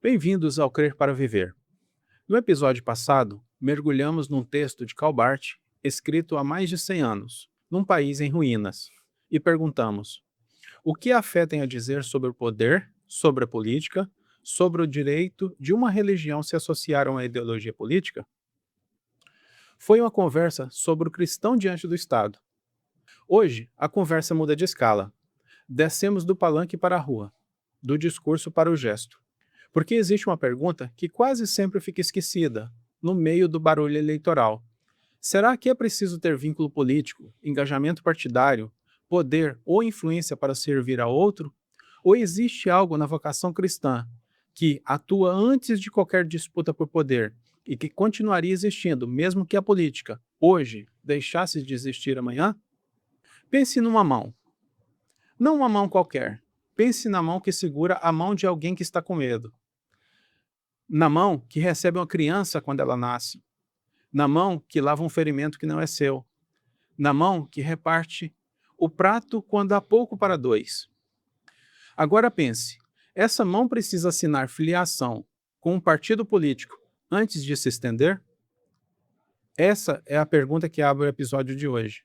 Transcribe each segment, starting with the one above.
Bem-vindos ao Crer para Viver. No episódio passado, mergulhamos num texto de Karl Barth, escrito há mais de 100 anos, num país em ruínas, e perguntamos: o que a fé tem a dizer sobre o poder, sobre a política, sobre o direito de uma religião se associar a uma ideologia política? Foi uma conversa sobre o cristão diante do Estado. Hoje, a conversa muda de escala. Descemos do palanque para a rua, do discurso para o gesto. Porque existe uma pergunta que quase sempre fica esquecida, no meio do barulho eleitoral. Será que é preciso ter vínculo político, engajamento partidário, poder ou influência para servir a outro? Ou existe algo na vocação cristã que atua antes de qualquer disputa por poder e que continuaria existindo, mesmo que a política, hoje, deixasse de existir amanhã? Pense numa mão. Não uma mão qualquer. Pense na mão que segura a mão de alguém que está com medo. Na mão que recebe uma criança quando ela nasce. Na mão que lava um ferimento que não é seu. Na mão que reparte o prato quando há pouco para dois. Agora pense, essa mão precisa assinar filiação com um partido político antes de se estender? Essa é a pergunta que abre o episódio de hoje.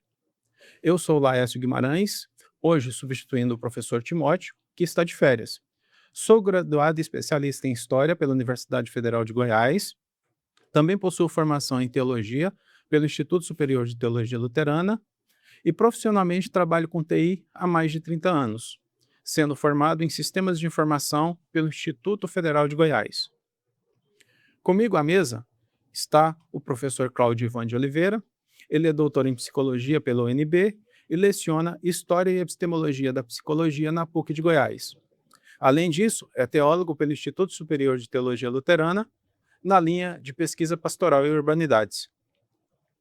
Eu sou Laércio Guimarães, hoje substituindo o professor Timóteo, que está de férias. Sou graduado e especialista em História pela Universidade Federal de Goiás. Também possuo formação em Teologia pelo Instituto Superior de Teologia Luterana e profissionalmente trabalho com TI há mais de 30 anos, sendo formado em Sistemas de Informação pelo Instituto Federal de Goiás. Comigo à mesa está o professor Cláudio Ivan de Oliveira. Ele é doutor em Psicologia pela UNB e leciona História e Epistemologia da Psicologia na PUC de Goiás. Além disso, é teólogo pelo Instituto Superior de Teologia Luterana, na linha de pesquisa pastoral e urbanidades.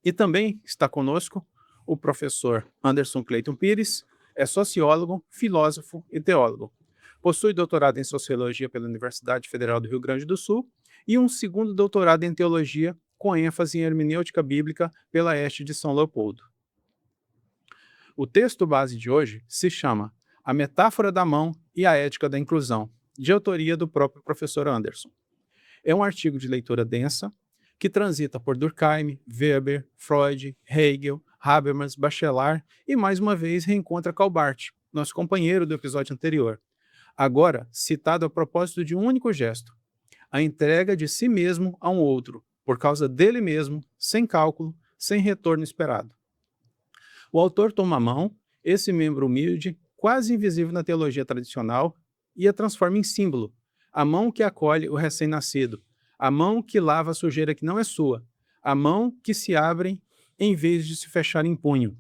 E também está conosco o professor Anderson Cleiton Pires, é sociólogo, filósofo e teólogo. Possui doutorado em Sociologia pela Universidade Federal do Rio Grande do Sul e um segundo doutorado em Teologia, com ênfase em Hermenêutica Bíblica pela Este de São Leopoldo. O texto base de hoje se chama A Metáfora da Mão e a Ética da Inclusão, de autoria do próprio professor Anderson. É um artigo de leitura densa, que transita por Durkheim, Weber, Freud, Hegel, Habermas, Bachelard e, mais uma vez, reencontra Karl Barth, nosso companheiro do episódio anterior, agora citado a propósito de um único gesto, a entrega de si mesmo a um outro, por causa dele mesmo, sem cálculo, sem retorno esperado. O autor toma a mão, esse membro humilde, quase invisível na teologia tradicional, e a transforma em símbolo, a mão que acolhe o recém-nascido, a mão que lava a sujeira que não é sua, a mão que se abre em vez de se fechar em punho.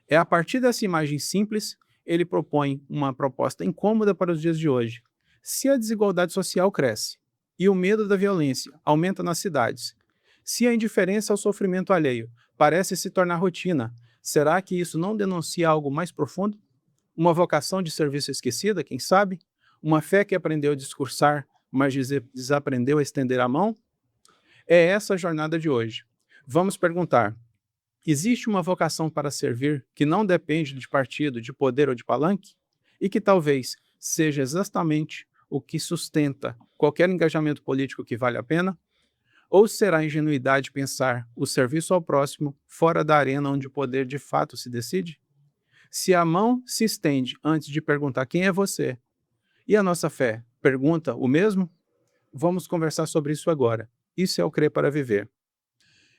É a partir dessa imagem simples, ele propõe uma proposta incômoda para os dias de hoje. Se a desigualdade social cresce e o medo da violência aumenta nas cidades, se a indiferença ao sofrimento alheio parece se tornar rotina, será que isso não denuncia algo mais profundo? Uma vocação de serviço esquecida, quem sabe? Uma fé que aprendeu a discursar, mas desaprendeu a estender a mão? É essa a jornada de hoje. Vamos perguntar: existe uma vocação para servir que não depende de partido, de poder ou de palanque? E que talvez seja exatamente o que sustenta qualquer engajamento político que vale a pena? Ou será ingenuidade pensar o serviço ao próximo fora da arena onde o poder de fato se decide? Se a mão se estende antes de perguntar quem é você, e a nossa fé pergunta o mesmo? Vamos conversar sobre isso agora. Isso é o Crer para Viver.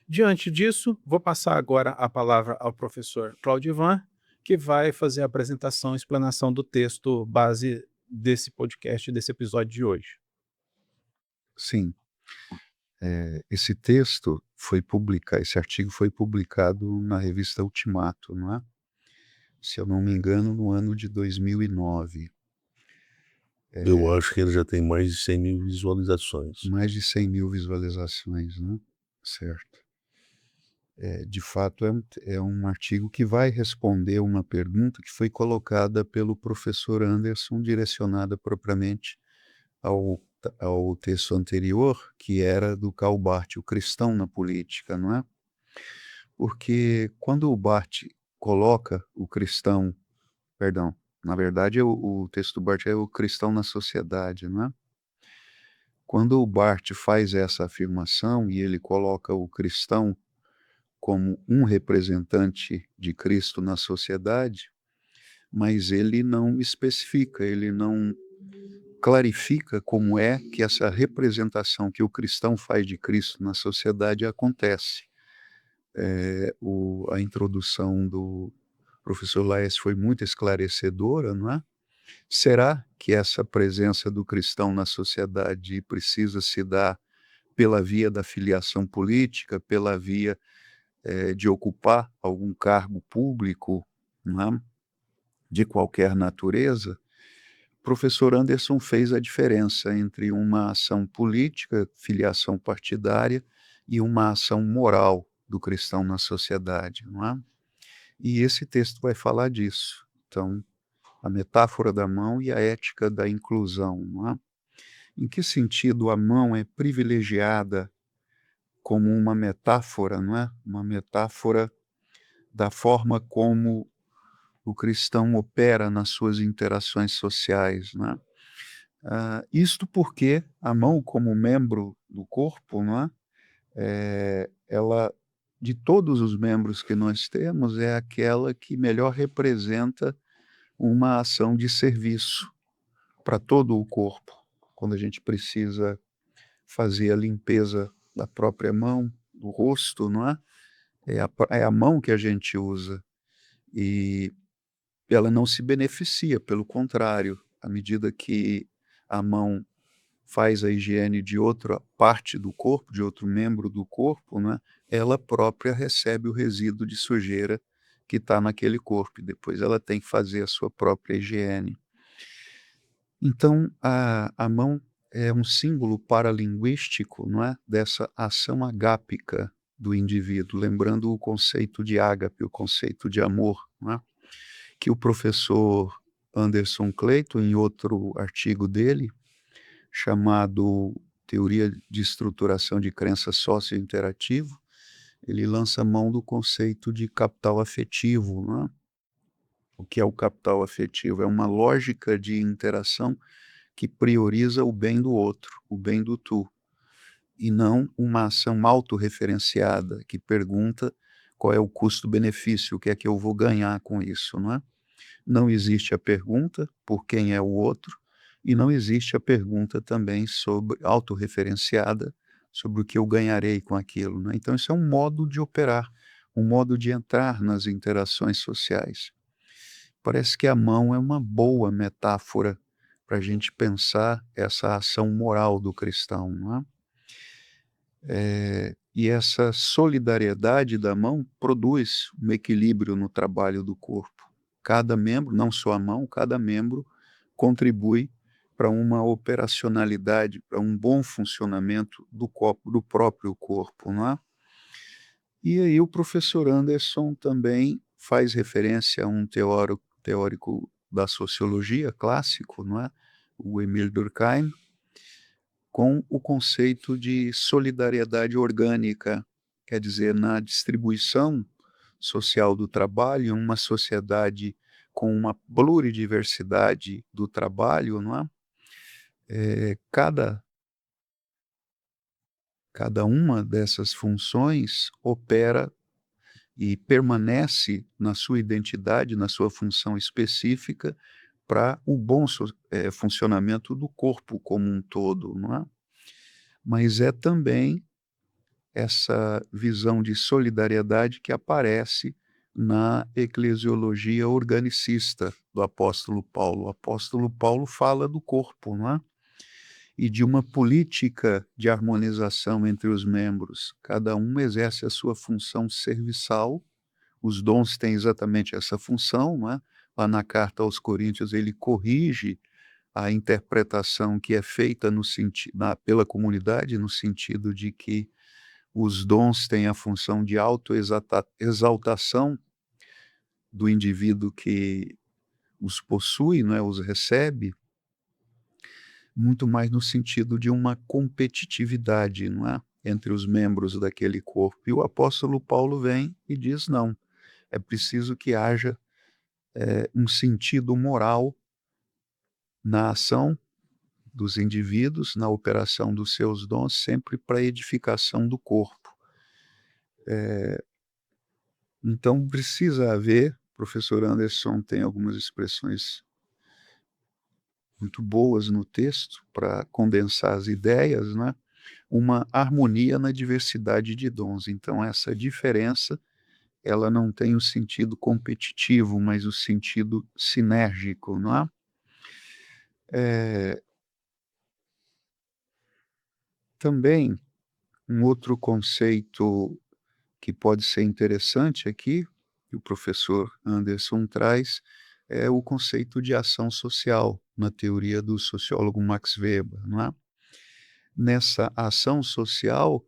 Diante disso, vou passar agora a palavra ao professor Cláudio Ivan, que vai fazer a apresentação e explanação do texto base desse podcast, desse episódio de hoje. Sim. Esse artigo foi publicado na revista Ultimato, não é? Se eu não me engano, no ano de 2009. Eu acho que ele já tem mais de 100.000 visualizações. Mais de 100.000 visualizações, né? Certo. De fato, é um artigo que vai responder uma pergunta que foi colocada pelo professor Anderson, direcionada propriamente ao texto anterior, que era do Karl Barth, o cristão na política, não é? Porque quando o Barth coloca o cristão, perdão, na verdade o texto do Barth é o cristão na sociedade, não é? Quando o Barth faz essa afirmação e ele coloca o cristão como um representante de Cristo na sociedade, mas ele não especifica, ele não clarifica como é que essa representação que o cristão faz de Cristo na sociedade acontece. A introdução do professor Laes foi muito esclarecedora, não é? Será que essa presença do cristão na sociedade precisa se dar pela via da filiação política, pela via de ocupar algum cargo público, não é? De qualquer natureza? O professor Anderson fez a diferença entre uma ação política, filiação partidária, e uma ação moral do cristão na sociedade, não é? E esse texto vai falar disso. Então, a metáfora da mão e a ética da inclusão, não é? Em que sentido a mão é privilegiada como uma metáfora, não é? Uma metáfora da forma como o cristão opera nas suas interações sociais, né? Isto porque a mão, como membro do corpo, não é? Ela, de todos os membros que nós temos, é aquela que melhor representa uma ação de serviço para todo o corpo. Quando a gente precisa fazer a limpeza da própria mão, do rosto, não é? É a mão que a gente usa. E ela não se beneficia, pelo contrário, à medida que a mão faz a higiene de outra parte do corpo, de outro membro do corpo, né, ela própria recebe o resíduo de sujeira que está naquele corpo, e depois ela tem que fazer a sua própria higiene. Então, a mão é um símbolo paralinguístico, não é, dessa ação agápica do indivíduo, lembrando o conceito de ágape, o conceito de amor, não é? Que o professor Anderson Clayton, em outro artigo dele, chamado Teoria de Estruturação de Crença Sócio-Interativo, ele lança mão do conceito de capital afetivo, né? O que é o capital afetivo? É uma lógica de interação que prioriza o bem do outro, o bem do tu, e não uma ação autorreferenciada que pergunta qual é o custo-benefício, o que é que eu vou ganhar com isso, não é? Não existe a pergunta por quem é o outro, e não existe a pergunta também sobre autorreferenciada sobre o que eu ganharei com aquilo, né? Então isso é um modo de operar, um modo de entrar nas interações sociais. Parece que a mão é uma boa metáfora para a gente pensar essa ação moral do cristão, não é? E essa solidariedade da mão produz um equilíbrio no trabalho do corpo. Cada membro, não só a mão, cada membro contribui para uma operacionalidade, para um bom funcionamento do próprio corpo, não é? E aí o professor Anderson também faz referência a um teórico da sociologia clássico, não é? O Emile Durkheim, com o conceito de solidariedade orgânica, quer dizer, na distribuição social do trabalho, em uma sociedade com uma pluridiversidade do trabalho, não é? Cada uma dessas funções opera e permanece na sua identidade, na sua função específica, para o bom funcionamento do corpo como um todo, não é? Mas é também essa visão de solidariedade que aparece na eclesiologia organicista do apóstolo Paulo. O apóstolo Paulo fala do corpo, não é? E de uma política de harmonização entre os membros. Cada um exerce a sua função serviçal, os dons têm exatamente essa função, não é? Lá na carta aos Coríntios ele corrige a interpretação que é feita pela comunidade, no sentido de que os dons têm a função de autoexaltação do indivíduo que os possui, não é? Os recebe, muito mais no sentido de uma competitividade, não é? Entre os membros daquele corpo. E o apóstolo Paulo vem e diz: não, é preciso que haja um sentido moral na ação dos indivíduos na operação dos seus dons, sempre para a edificação do corpo. Então precisa haver, o professor Anderson tem algumas expressões muito boas no texto para condensar as ideias, né? Uma harmonia na diversidade de dons. Então essa diferença, ela não tem o sentido competitivo, mas o sentido sinérgico, não é? Também um outro conceito que pode ser interessante aqui, que o professor Anderson traz, é o conceito de ação social, na teoria do sociólogo Max Weber, não é? Nessa ação social,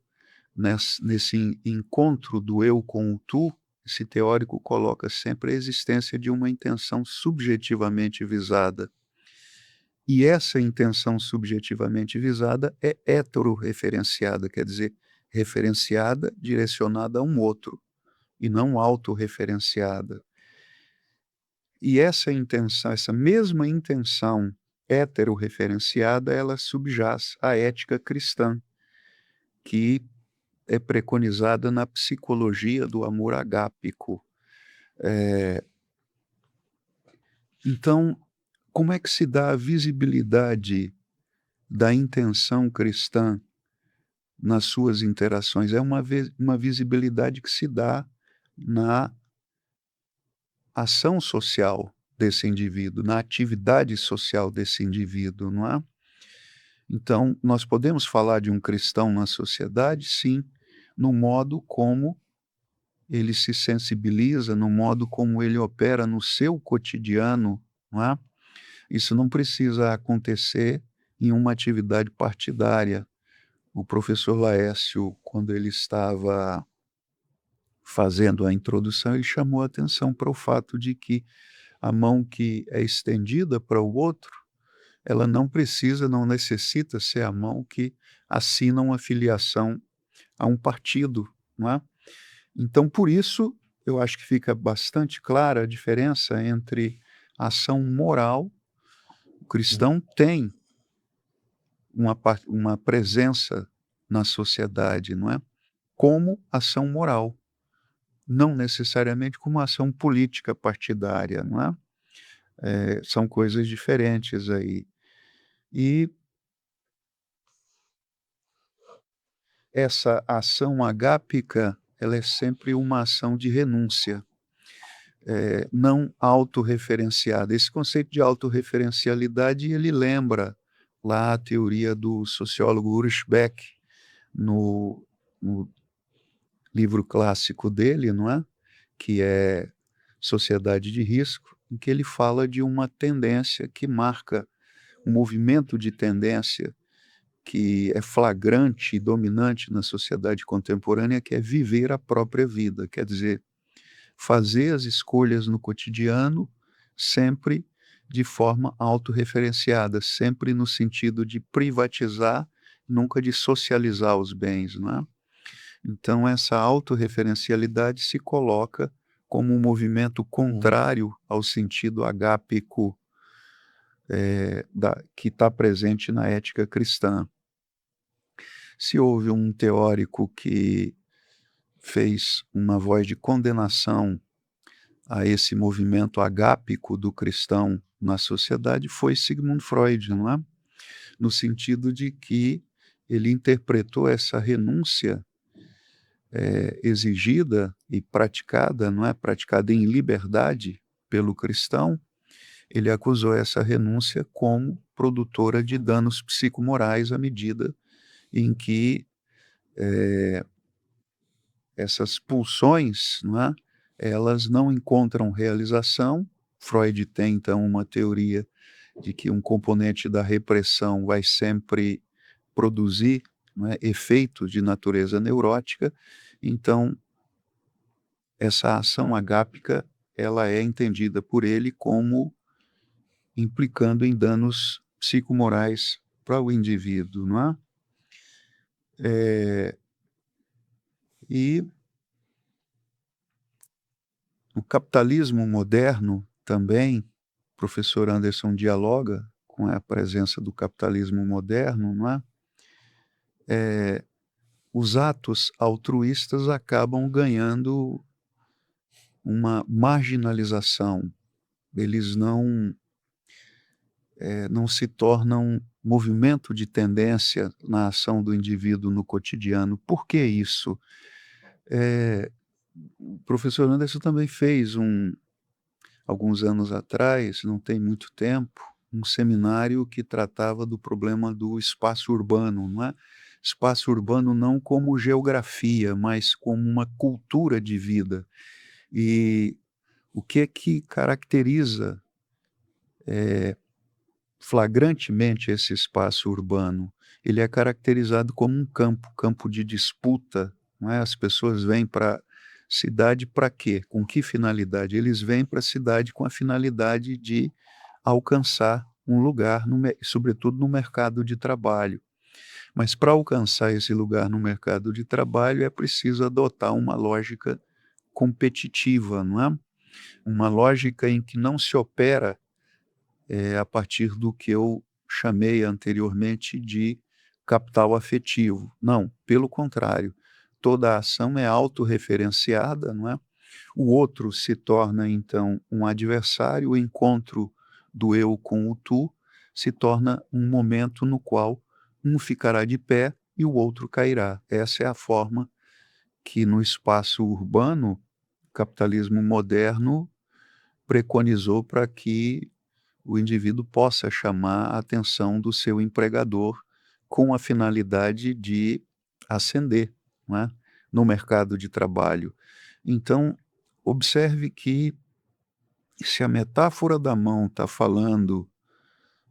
nesse encontro do eu com o tu, esse teórico coloca sempre a existência de uma intenção subjetivamente visada. E essa intenção subjetivamente visada é heterorreferenciada, quer dizer, referenciada, direcionada a um outro, e não autorreferenciada. E essa intenção, essa mesma intenção heterorreferenciada, ela subjaz à ética cristã, que é preconizada na psicologia do amor agápico. Então, como é que se dá a visibilidade da intenção cristã nas suas interações? É uma visibilidade que se dá na ação social desse indivíduo, na atividade social desse indivíduo, não é? Então, nós podemos falar de um cristão na sociedade, sim, no modo como ele se sensibiliza, no modo como ele opera no seu cotidiano, não é? Isso não precisa acontecer em uma atividade partidária. O professor Laércio, quando ele estava fazendo a introdução, ele chamou a atenção para o fato de que a mão que é estendida para o outro, ela não precisa, não necessita ser a mão que assina uma filiação a um partido, não é? Então, por isso, eu acho que fica bastante clara a diferença entre a ação moral. O cristão tem uma presença na sociedade, não é? Como ação moral, não necessariamente como ação política partidária, não é? São coisas diferentes aí. E essa ação agápica, ela é sempre uma ação de renúncia, não autorreferenciada. Esse conceito de autorreferencialidade, ele lembra lá a teoria do sociólogo Ulrich Beck, no livro clássico dele, não é? Que é Sociedade de Risco, em que ele fala de uma tendência que marca um movimento de tendência que é flagrante e dominante na sociedade contemporânea, que é viver a própria vida, quer dizer, fazer as escolhas no cotidiano sempre de forma autorreferenciada, sempre no sentido de privatizar, nunca de socializar os bens, não é? Então essa autorreferencialidade se coloca como um movimento contrário ao sentido agápico, que está presente na ética cristã. Se houve um teórico que fez uma voz de condenação a esse movimento agápico do cristão na sociedade, foi Sigmund Freud, não é? No sentido de que ele interpretou essa renúncia exigida e praticada, não é? Praticada em liberdade pelo cristão, ele acusou essa renúncia como produtora de danos psicomorais à medida em que essas pulsões, não é? Elas não encontram realização. Freud tem, então, uma teoria de que um componente da repressão vai sempre produzir, não é, efeitos de natureza neurótica. Então, essa ação agápica, ela é entendida por ele como implicando em danos psicomorais para o indivíduo, não é? E o capitalismo moderno também, o professor Anderson dialoga com a presença do capitalismo moderno, não é? Os atos altruístas acabam ganhando uma marginalização. Eles não se tornam movimento de tendência na ação do indivíduo no cotidiano. Por que isso? O professor Anderson também fez alguns anos atrás, não tem muito tempo, um seminário que tratava do problema do espaço urbano, não é? Espaço urbano não como geografia, mas como uma cultura de vida. E o que é que caracteriza flagrantemente esse espaço urbano? Ele é caracterizado como um campo de disputa, não é? As pessoas vêm para cidade para quê? Com que finalidade? Eles vêm para a cidade com a finalidade de alcançar um lugar, sobretudo no mercado de trabalho. Mas para alcançar esse lugar no mercado de trabalho é preciso adotar uma lógica competitiva, não é? Uma lógica em que não se opera a partir do que eu chamei anteriormente de capital afetivo. Não, pelo contrário, toda a ação é autorreferenciada, não é? O outro se torna, então, um adversário, o encontro do eu com o tu se torna um momento no qual um ficará de pé e o outro cairá. Essa é a forma que, no espaço urbano, o capitalismo moderno preconizou para que o indivíduo possa chamar a atenção do seu empregador com a finalidade de ascender, não é? No mercado de trabalho. Então, observe que se a metáfora da mão está falando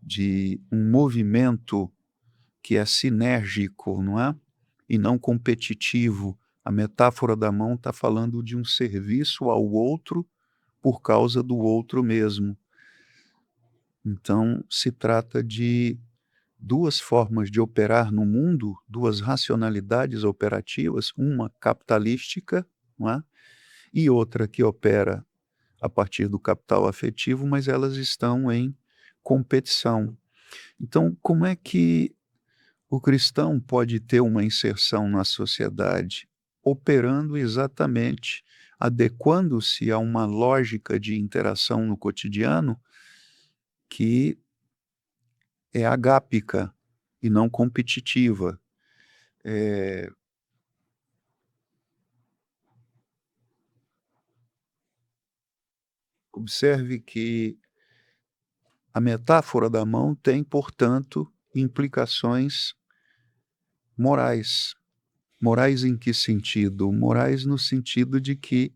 de um movimento que é sinérgico, não é? E não competitivo, a metáfora da mão está falando de um serviço ao outro por causa do outro mesmo. Então, se trata de duas formas de operar no mundo, duas racionalidades operativas, uma capitalística, não é? E outra que opera a partir do capital afetivo, mas elas estão em competição. Então, como é que o cristão pode ter uma inserção na sociedade? Operando exatamente, adequando-se a uma lógica de interação no cotidiano que é agápica e não competitiva. Observe que a metáfora da mão tem, portanto, implicações morais. Morais em que sentido? Morais no sentido de que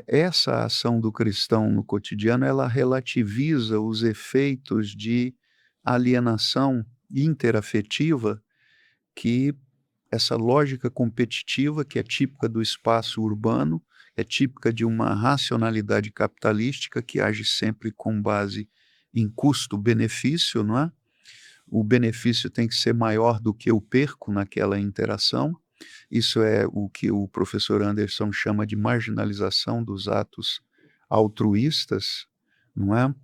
essa ação do cristão no cotidiano, ela relativiza os efeitos de alienação interafetiva que essa lógica competitiva, que é típica do espaço urbano, é típica de uma racionalidade capitalística que age sempre com base em custo-benefício, não é? O benefício tem que ser maior do que eu perco naquela interação. Isso é o que o professor Anderson chama de marginalização dos atos altruístas, não é?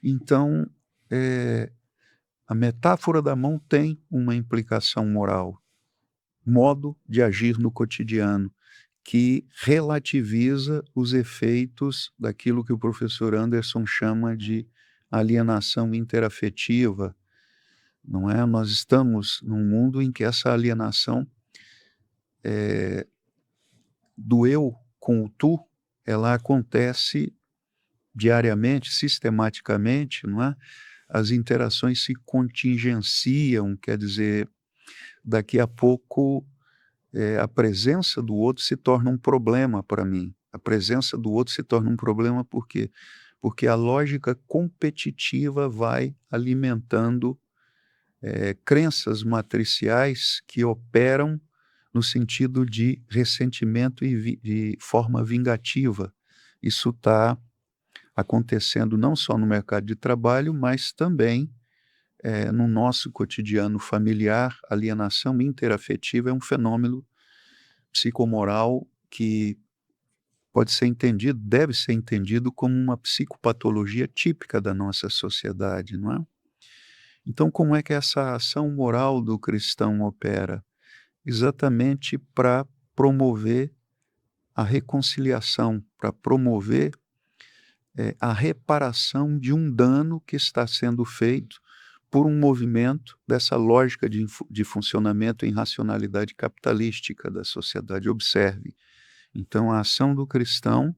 Então, a metáfora da mão tem uma implicação moral, modo de agir no cotidiano, que relativiza os efeitos daquilo que o professor Anderson chama de alienação interafetiva, não é? Nós estamos num mundo em que essa alienação do eu com o tu, ela acontece diariamente, sistematicamente, não é? As interações se contingenciam, quer dizer, daqui a pouco a presença do outro se torna um problema para mim. A presença do outro se torna um problema por quê? Porque a lógica competitiva vai alimentando crenças matriciais que operam no sentido de ressentimento e de forma vingativa. Isso está acontecendo não só no mercado de trabalho, mas também no nosso cotidiano familiar. Alienação interafetiva é um fenômeno psicomoral que pode ser entendido, deve ser entendido como uma psicopatologia típica da nossa sociedade, não é? Então, como é que essa ação moral do cristão opera? Exatamente para promover a reconciliação, para promover a reparação de um dano que está sendo feito por um movimento dessa lógica de funcionamento em racionalidade capitalística da sociedade. Observe. Então, a ação do cristão,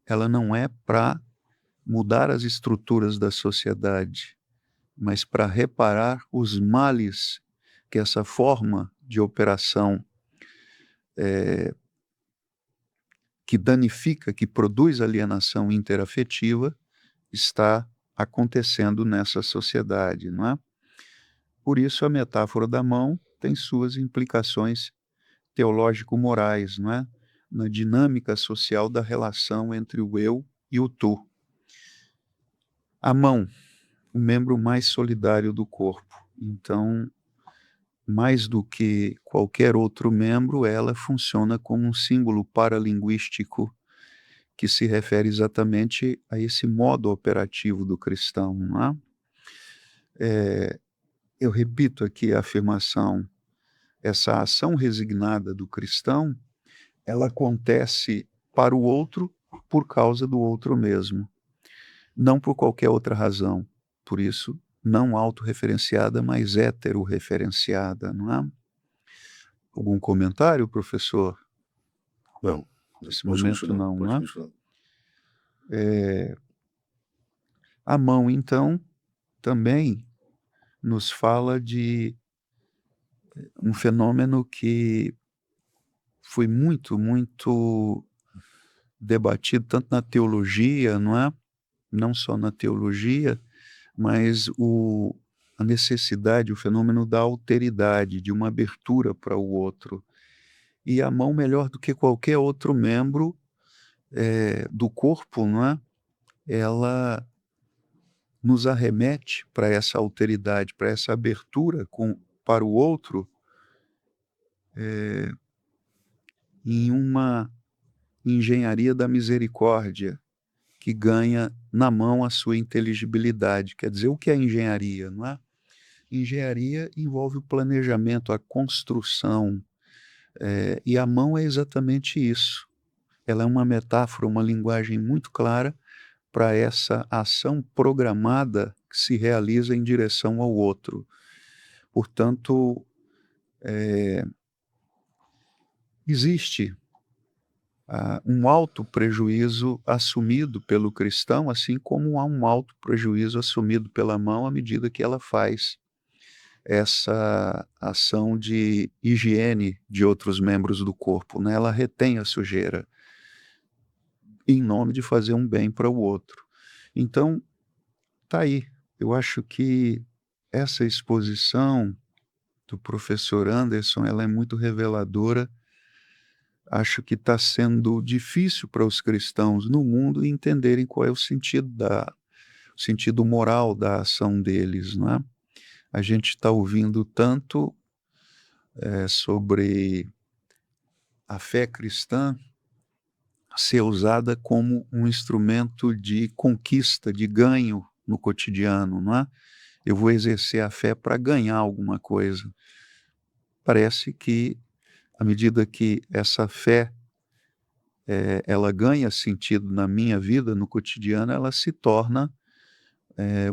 ela não é para mudar as estruturas da sociedade, mas para reparar os males que essa forma de operação que danifica, que produz alienação interafetiva, está acontecendo nessa sociedade, não é? Por isso a metáfora da mão tem suas implicações teológico-morais, não é? Na dinâmica social da relação entre o eu e o tu. A mão, o membro mais solidário do corpo. Então, mais do que qualquer outro membro, ela funciona como um símbolo paralinguístico que se refere exatamente a esse modo operativo do cristão, não é? Eu repito aqui a afirmação, essa ação resignada do cristão, ela acontece para o outro por causa do outro mesmo, não por qualquer outra razão. Por isso, não autorreferenciada, mas heterorreferenciada, não é? Algum comentário, professor? Não. Nesse Pode momento continuar, não, pode não é? continuar. A mão, então, também nos fala de um fenômeno que foi muito, muito debatido tanto na teologia, não é? Não só na teologia, mas a necessidade, o fenômeno da alteridade, de uma abertura para o outro. E a mão, melhor do que qualquer outro membro do corpo, não é? Ela nos arremete para essa alteridade, para essa abertura para o outro, em uma engenharia da misericórdia que ganha na mão a sua inteligibilidade. Quer dizer, o que é engenharia, não é? Engenharia envolve o planejamento, a construção, e a mão é exatamente isso. Ela é uma metáfora, uma linguagem muito clara para essa ação programada que se realiza em direção ao outro. Portanto, existe um alto prejuízo assumido pelo cristão, assim como há um alto prejuízo assumido pela mão à medida que ela faz essa ação de higiene de outros membros do corpo, né? Ela retém a sujeira em nome de fazer um bem para o outro. Então, tá aí. Eu acho que essa exposição do professor Anderson, ela é muito reveladora. Acho que está sendo difícil para os cristãos no mundo entenderem qual é o sentido moral da ação deles, não é? A gente está ouvindo tanto sobre a fé cristã ser usada como um instrumento de conquista, de ganho no cotidiano, não é? Eu vou exercer a fé para ganhar alguma coisa. Parece que, à medida que essa fé ela ganha sentido na minha vida, no cotidiano, ela se torna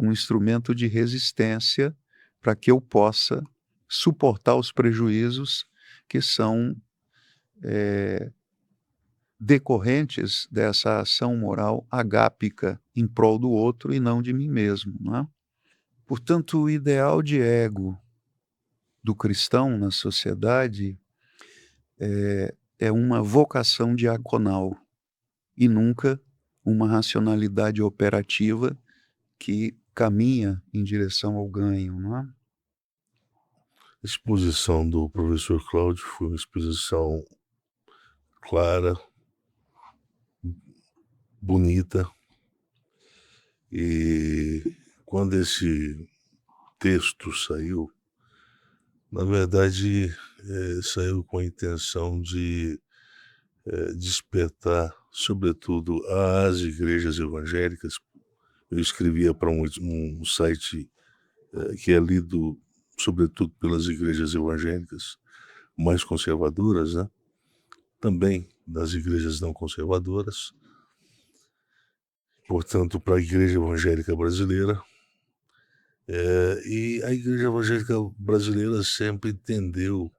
um instrumento de resistência para que eu possa suportar os prejuízos que são decorrentes dessa ação moral agápica em prol do outro e não de mim mesmo, não é? Portanto, o ideal de ego do cristão na sociedade é uma vocação diaconal e nunca uma racionalidade operativa que caminha em direção ao ganho, não é? A exposição do professor Cláudio foi uma exposição clara, bonita, e quando esse texto saiu, na verdade, saiu com a intenção de despertar sobretudo às igrejas evangélicas. Eu escrevia para um site que é lido sobretudo pelas igrejas evangélicas mais conservadoras, né? Também das igrejas não conservadoras, portanto, para a igreja evangélica brasileira. E a igreja evangélica brasileira sempre tendeu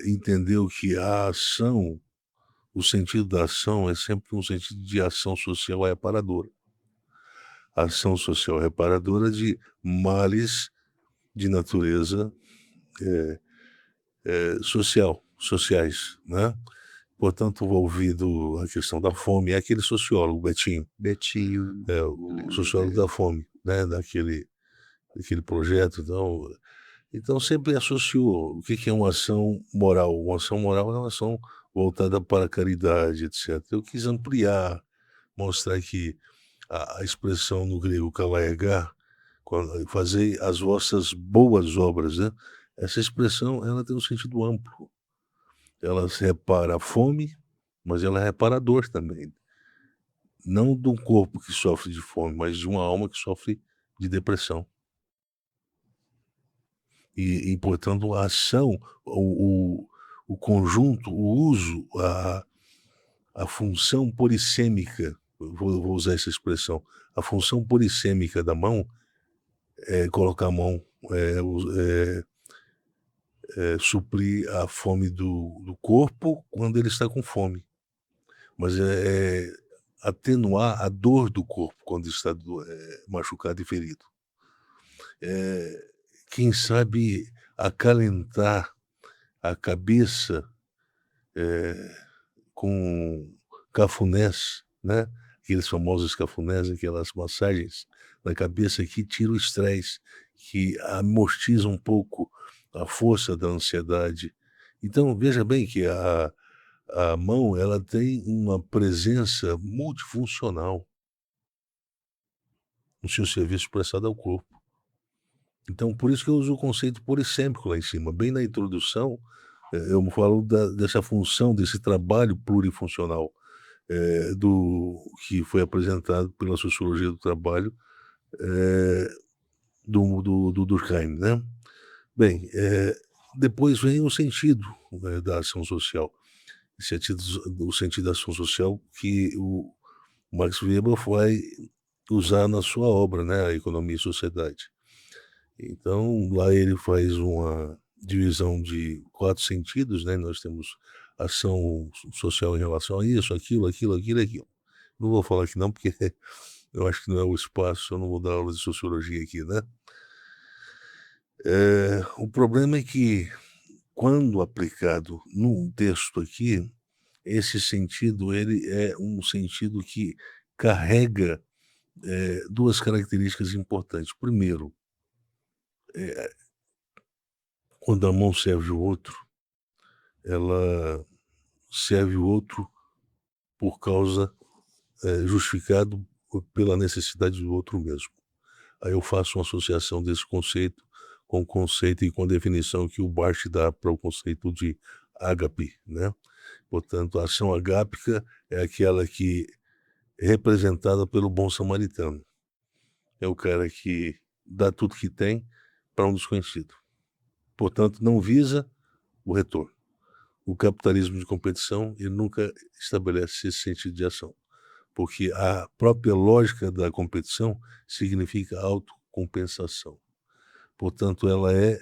entendeu que a ação, o sentido da ação é sempre um sentido de ação social reparadora. Ação social reparadora de males de natureza sociais, né? Portanto, envolvido a questão da fome, é aquele sociólogo, Betinho, Betinho, o lembro sociólogo dele. da fome, né? Daquele projeto. Então sempre associou o que é uma ação moral. Uma ação moral é uma ação voltada para a caridade, etc. Eu quis ampliar, mostrar que a expressão no grego kalaiagar, fazer as vossas boas obras, né? Essa expressão, ela tem um sentido amplo. Ela repara a fome, mas ela é reparador também. Não de um corpo que sofre de fome, mas de uma alma que sofre de depressão. E portanto, a ação, o conjunto, o uso, a função polissêmica, vou usar essa expressão, a função polissêmica da mão é colocar a mão, suprir a fome do corpo quando ele está com fome, mas atenuar a dor do corpo quando está machucado e ferido. Quem sabe acalentar a cabeça com cafunés, né? Aqueles famosos cafunés, aquelas massagens na cabeça que tiram o estresse, que amortiza um pouco a força da ansiedade. Então, veja bem que a mão, ela tem uma presença multifuncional no seu serviço prestado ao corpo. Então, por isso que eu uso o conceito polissêmico lá em cima. Bem na introdução, eu falo dessa função, desse trabalho plurifuncional, que foi apresentado pela sociologia do trabalho, do Durkheim, né? Bem, depois vem o sentido, né, da ação social. O sentido da ação social que o Max Weber vai usar na sua obra, né, A Economia e Sociedade. Então, lá ele faz uma divisão de 4 sentidos, né, nós temos ação social em relação a isso, aquilo. Não vou falar aqui não, porque eu acho que não é o espaço, eu não vou dar aula de sociologia aqui, né. O problema é que, quando aplicado num texto aqui, esse sentido ele é um sentido que carrega, 2 características importantes. Primeiro, quando a mão serve o outro, ela serve o outro por causa, justificado pela necessidade do outro mesmo. Aí eu faço uma associação desse conceito com o conceito e com a definição que o Barth dá para o conceito de ágape, né. Portanto, a ação agápica é aquela que é representada pelo bom samaritano. É o cara que dá tudo que tem para um desconhecido. Portanto, não visa o retorno. O capitalismo de competição, ele nunca estabelece esse sentido de ação, porque a própria lógica da competição significa autocompensação. Portanto, ela é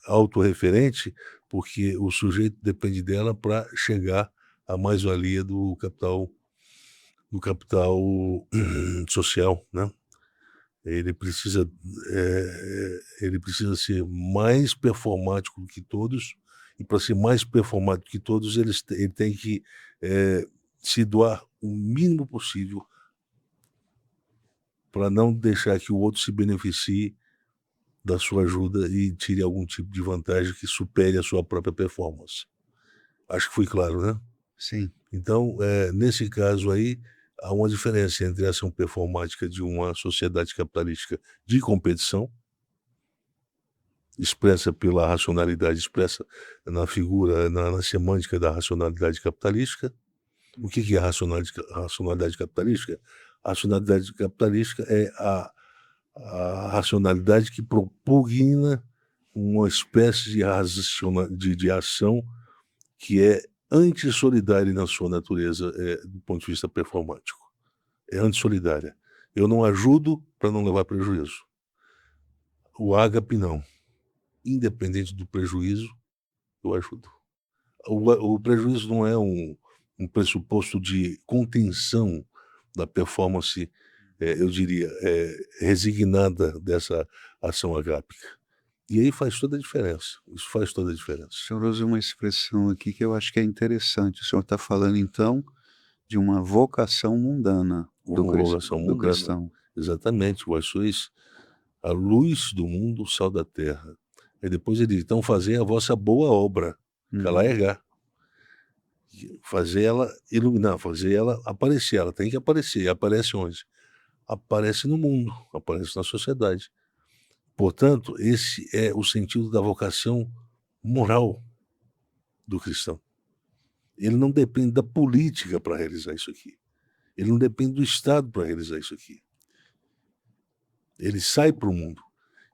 autorreferente, porque o sujeito depende dela para chegar à mais-valia do capital social, né. Ele precisa ser mais performático do que todos, e para ser mais performático que todos, ele tem que, se doar o mínimo possível para não deixar que o outro se beneficie da sua ajuda e tire algum tipo de vantagem que supere a sua própria performance. Acho que fui claro, né? Sim. Então, nesse caso aí, há uma diferença entre a ação performática de uma sociedade capitalística de competição expressa pela racionalidade, expressa na figura, na semântica da racionalidade capitalística. O que é a racionalidade capitalística? A racionalidade capitalística é a racionalidade que propugna uma espécie de ação que é antissolidária na sua natureza, do ponto de vista performático. É antissolidária. Eu não ajudo para não levar prejuízo. O ágape não. Independente do prejuízo, eu ajudo. O prejuízo não é um pressuposto de contenção da performance, eu diria, resignada dessa ação agápica. E aí faz toda a diferença. Isso faz toda a diferença. O senhor usa uma expressão aqui que eu acho que é interessante. O senhor está falando, então, de uma vocação mundana do Uma vocação do mundana. cristão. Exatamente. Vós sois a luz do mundo, o sal da terra. E depois ele diz, então fazer a vossa boa obra, calaigar. Fazer ela iluminar, fazer ela aparecer. Ela tem que aparecer. E aparece onde? Aparece no mundo, aparece na sociedade. Portanto, esse é o sentido da vocação moral do cristão. Ele não depende da política para realizar isso aqui. Ele não depende do Estado para realizar isso aqui. Ele sai para o mundo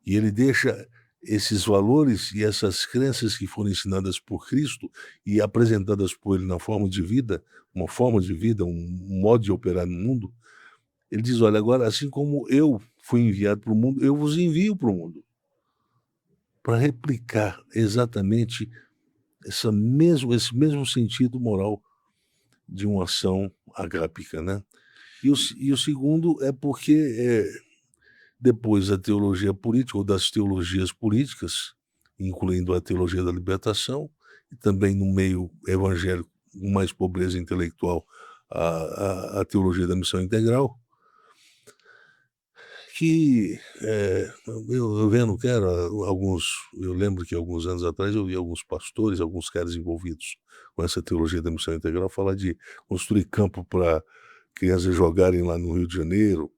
e ele deixa esses valores e essas crenças que foram ensinadas por Cristo e apresentadas por ele na forma de vida, uma forma de vida, um modo de operar no mundo. Ele diz, olha, agora assim como eu fui enviado para o mundo, eu vos envio para o mundo. Para replicar exatamente esse mesmo sentido moral de uma ação agápica, né? E o segundo é porque depois da teologia política, ou das teologias políticas, incluindo a teologia da libertação, e também no meio evangélico, com mais pobreza intelectual, a teologia da missão integral, que eu vendo que era eu lembro que alguns anos atrás eu vi alguns pastores, alguns caras envolvidos com essa teologia da missão integral falar de construir campo para crianças jogarem lá no Rio de Janeiro,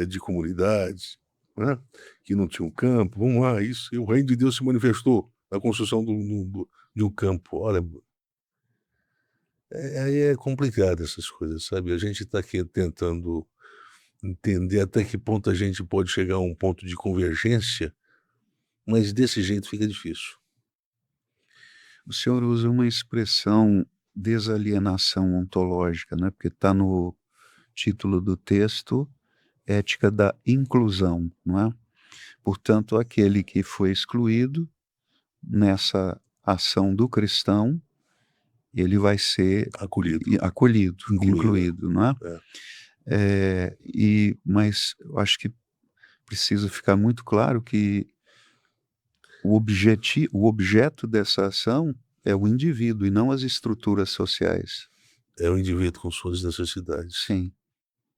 de comunidades, né, que não tinham campo, vamos lá, isso, e o reino de Deus se manifestou na construção de um campo. Olha, aí é complicado essas coisas, sabe? A gente está aqui tentando entender até que ponto a gente pode chegar a um ponto de convergência, mas desse jeito fica difícil. O senhor usa uma expressão desalienação ontológica, né? Porque está no título do texto, ética da inclusão, não é? Portanto, aquele que foi excluído nessa ação do cristão, ele vai ser acolhido, incluído, não é? Mas eu acho que precisa ficar muito claro que o objeto dessa ação é o indivíduo e não as estruturas sociais. É o indivíduo com suas necessidades. Sim.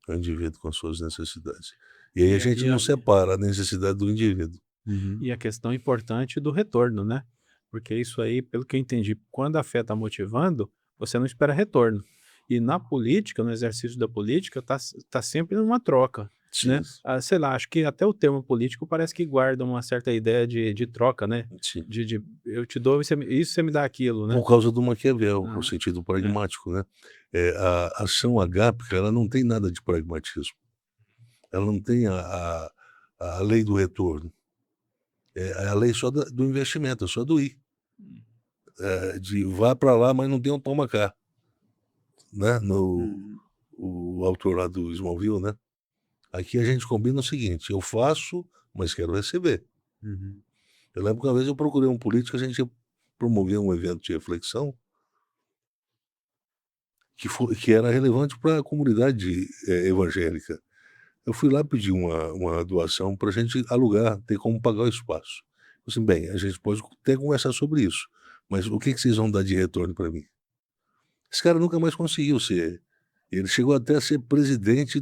É o indivíduo com suas necessidades. E aí a gente não separa a necessidade do indivíduo. E a questão importante do retorno, né? Porque isso aí, pelo que eu entendi, quando a fé está motivando, você não espera retorno. E na política, no exercício da política, tá sempre numa troca, né? Sei lá, acho que até o termo político parece que guarda uma certa ideia de troca, né? Sim. Eu te dou isso, você me dá aquilo, né? Por causa do Maquiavel, no sentido pragmático, né? A ação agápica, ela não tem nada de pragmatismo. Ela não tem a lei do retorno. É a lei só do investimento, é só do ir. De vá para lá, mas não tem um toma cá. Né? O autor lá do Smallville, né? Aqui a gente combina o seguinte, eu faço, mas quero receber. Eu lembro que uma vez eu procurei um político, a gente ia promover um evento de reflexão que era relevante para a comunidade evangélica. Eu fui lá pedir uma doação para a gente alugar, ter como pagar o espaço. Eu disse, bem, a gente pode até conversar sobre isso, mas o que vocês vão dar de retorno para mim? Esse cara nunca mais conseguiu ser. Ele chegou até a ser presidente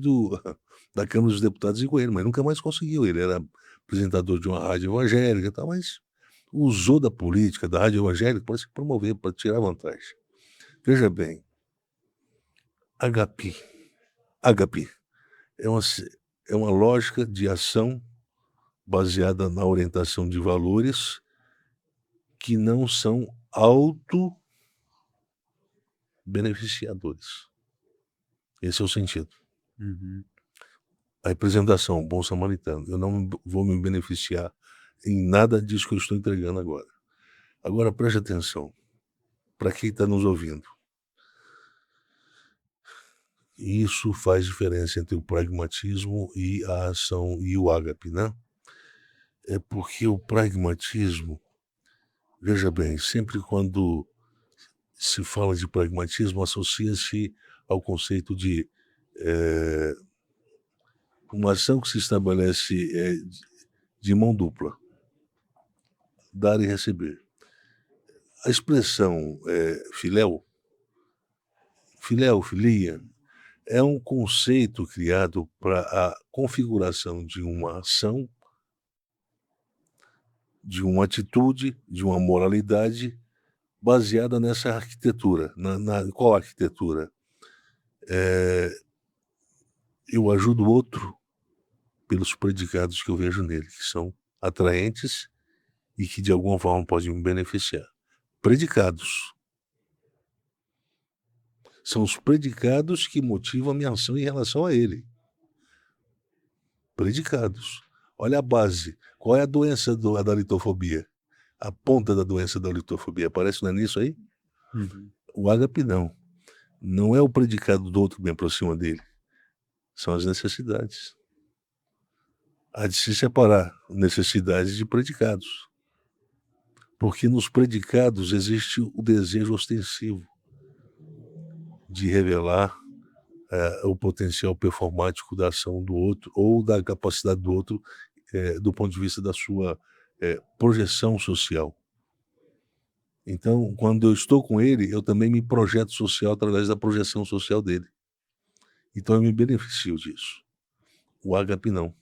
da Câmara dos Deputados em Goiânia, mas nunca mais conseguiu. Ele era apresentador de uma rádio evangélica e tal, mas usou da política, da rádio evangélica, para se promover, para tirar vantagem. Veja bem, Agape é uma lógica de ação baseada na orientação de valores que não são auto-beneficiadores. Esse é o sentido. Uhum. A representação, bom samaritano. Eu não vou me beneficiar em nada disso que eu estou entregando agora. Agora preste atenção, para quem está nos ouvindo. Isso faz diferença entre o pragmatismo e a ação e o ágape, né? É porque o pragmatismo, veja bem, sempre quando se fala de pragmatismo, associa-se ao conceito de uma ação que se estabelece de mão dupla, dar e receber. A expressão filia, filia, é um conceito criado para a configuração de uma ação, de uma atitude, de uma moralidade baseada nessa arquitetura. Qual arquitetura? Eu ajudo o outro pelos predicados que eu vejo nele, que são atraentes e que de alguma forma podem me beneficiar. Predicados. São os predicados que motivam a minha ação em relação a ele. Predicados. Olha a base. Qual é a doença da litofobia? A ponta da doença da litofobia. Aparece, não é nisso aí? Uhum. O ágape não. Não é o predicado do outro que me aproxima dele. São as necessidades. Há de se separar necessidades de predicados. Porque nos predicados existe o desejo ostensivo de revelar o potencial performático da ação do outro ou da capacidade do outro do ponto de vista da sua projeção social. Então, quando eu estou com ele, eu também me projeto social através da projeção social dele. Então, eu me beneficio disso. O ágape não.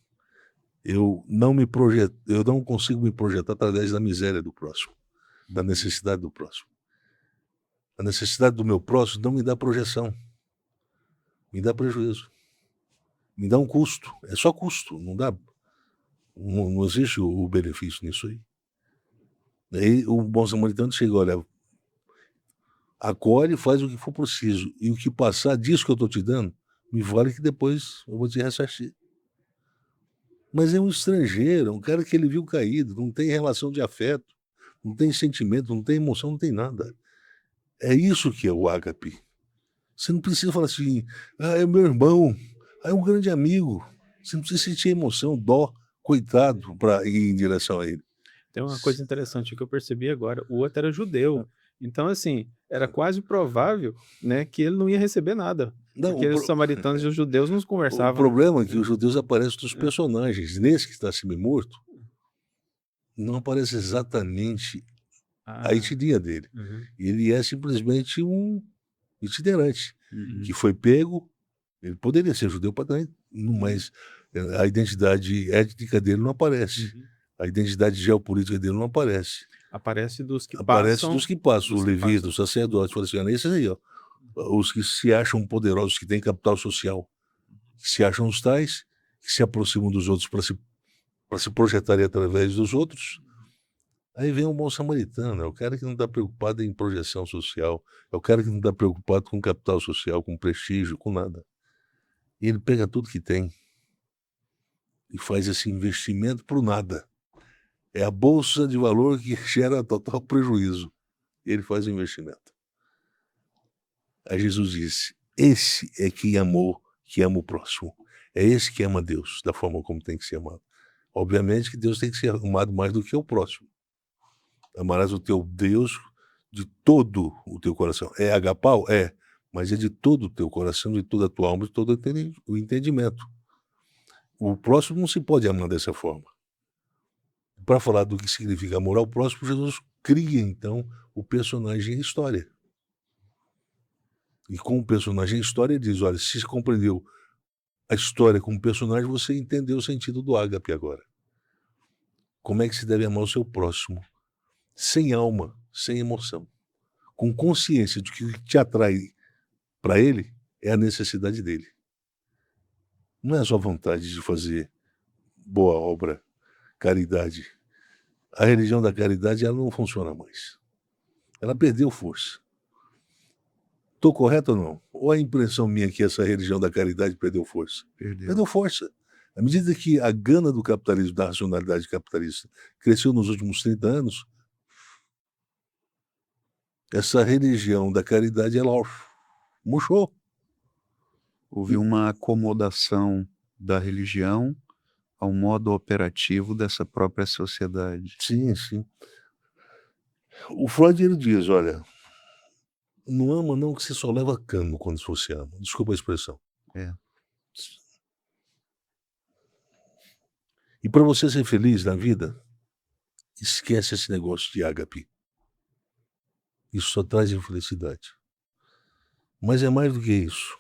Eu não consigo me projetar através da miséria do próximo, da necessidade do próximo. A necessidade do meu próximo não me dá projeção, me dá prejuízo, me dá um custo. É só custo, não existe o benefício nisso aí. Aí o bom samaritano chega, olha, acolhe e faz o que for preciso, e o que passar disso que eu estou te dando, me vale que depois eu vou te ressarcir. Mas é um estrangeiro, um cara que ele viu caído, não tem relação de afeto, não tem sentimento, não tem emoção, não tem nada. É isso que é o ágape. Você não precisa falar assim, é meu irmão, é um grande amigo. Você não precisa sentir emoção, dó, coitado, para ir em direção a ele. Tem uma coisa interessante que eu percebi agora, o outro era judeu. Então, assim, era quase provável, né, que ele não ia receber nada. Não, Porque os samaritanos e os judeus não o conversavam. problema é que os judeus aparecem dos personagens. Nesse que está semi-morto, não aparece exatamente a etnia dele. Uhum. Ele é simplesmente um itinerante, Uhum. que foi pego, ele poderia ser judeu para também, mas a identidade étnica dele não aparece. Uhum. A identidade geopolítica dele não aparece. Aparece dos que Aparece passam. dos que passam, dos os que levitas, passam. os sacerdotes, fala assim, esses aí, ó, os que se acham poderosos, que têm capital social, que se acham os tais, que se aproximam dos outros para se projetarem através dos outros. Aí vem um bom samaritano, é o cara que não está preocupado em projeção social, é o cara que não está preocupado com capital social, com prestígio, com nada. E ele pega tudo que tem e faz esse investimento para o nada. É a bolsa de valor que gera total prejuízo. Ele faz o investimento. Aí Jesus disse, esse é que ama o próximo. É esse que ama Deus, da forma como tem que ser amado. Obviamente que Deus tem que ser amado mais do que o próximo. Amarás o teu Deus de todo o teu coração. É agapau? É. Mas é de todo o teu coração, de toda a tua alma, de todo o entendimento. O próximo não se pode amar dessa forma. Para falar do que significa amor ao próximo, Jesus cria, então, o personagem em história. E com o personagem em história, ele diz, olha, se você compreendeu a história como personagem, você entendeu o sentido do ágape agora. Como é que se deve amar o seu próximo? Sem alma, sem emoção. Com consciência de que o que te atrai para ele é a necessidade dele. Não é a sua vontade de fazer boa obra. caridade. A religião da caridade, ela não funciona mais. Ela perdeu força. Estou correto ou não? Ou a impressão minha que essa religião da caridade perdeu força? Perdeu. Perdeu força. À medida que a gana do capitalismo, da racionalidade capitalista, cresceu nos últimos 30 anos, essa religião da caridade, ela murchou. Houve uma acomodação da religião ao modo operativo dessa própria sociedade. Sim, sim. O Freud, ele diz, olha, não ama não que você só leva cano quando você ama. Desculpa a expressão. É. E para você ser feliz na vida, esquece esse negócio de ágape. Isso só traz infelicidade. Mas é mais do que isso.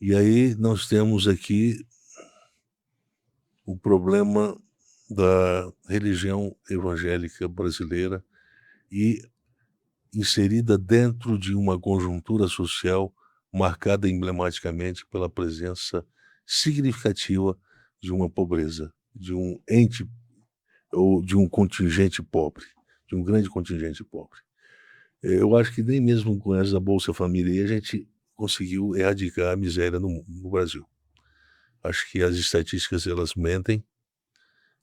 E aí nós temos aqui o problema da religião evangélica brasileira e inserida dentro de uma conjuntura social marcada emblematicamente pela presença significativa de uma pobreza, de um ente ou de um contingente pobre, de um grande contingente pobre. Eu acho que nem mesmo com essa Bolsa Família a gente conseguiu erradicar a miséria no Brasil. Acho que as estatísticas, elas mentem,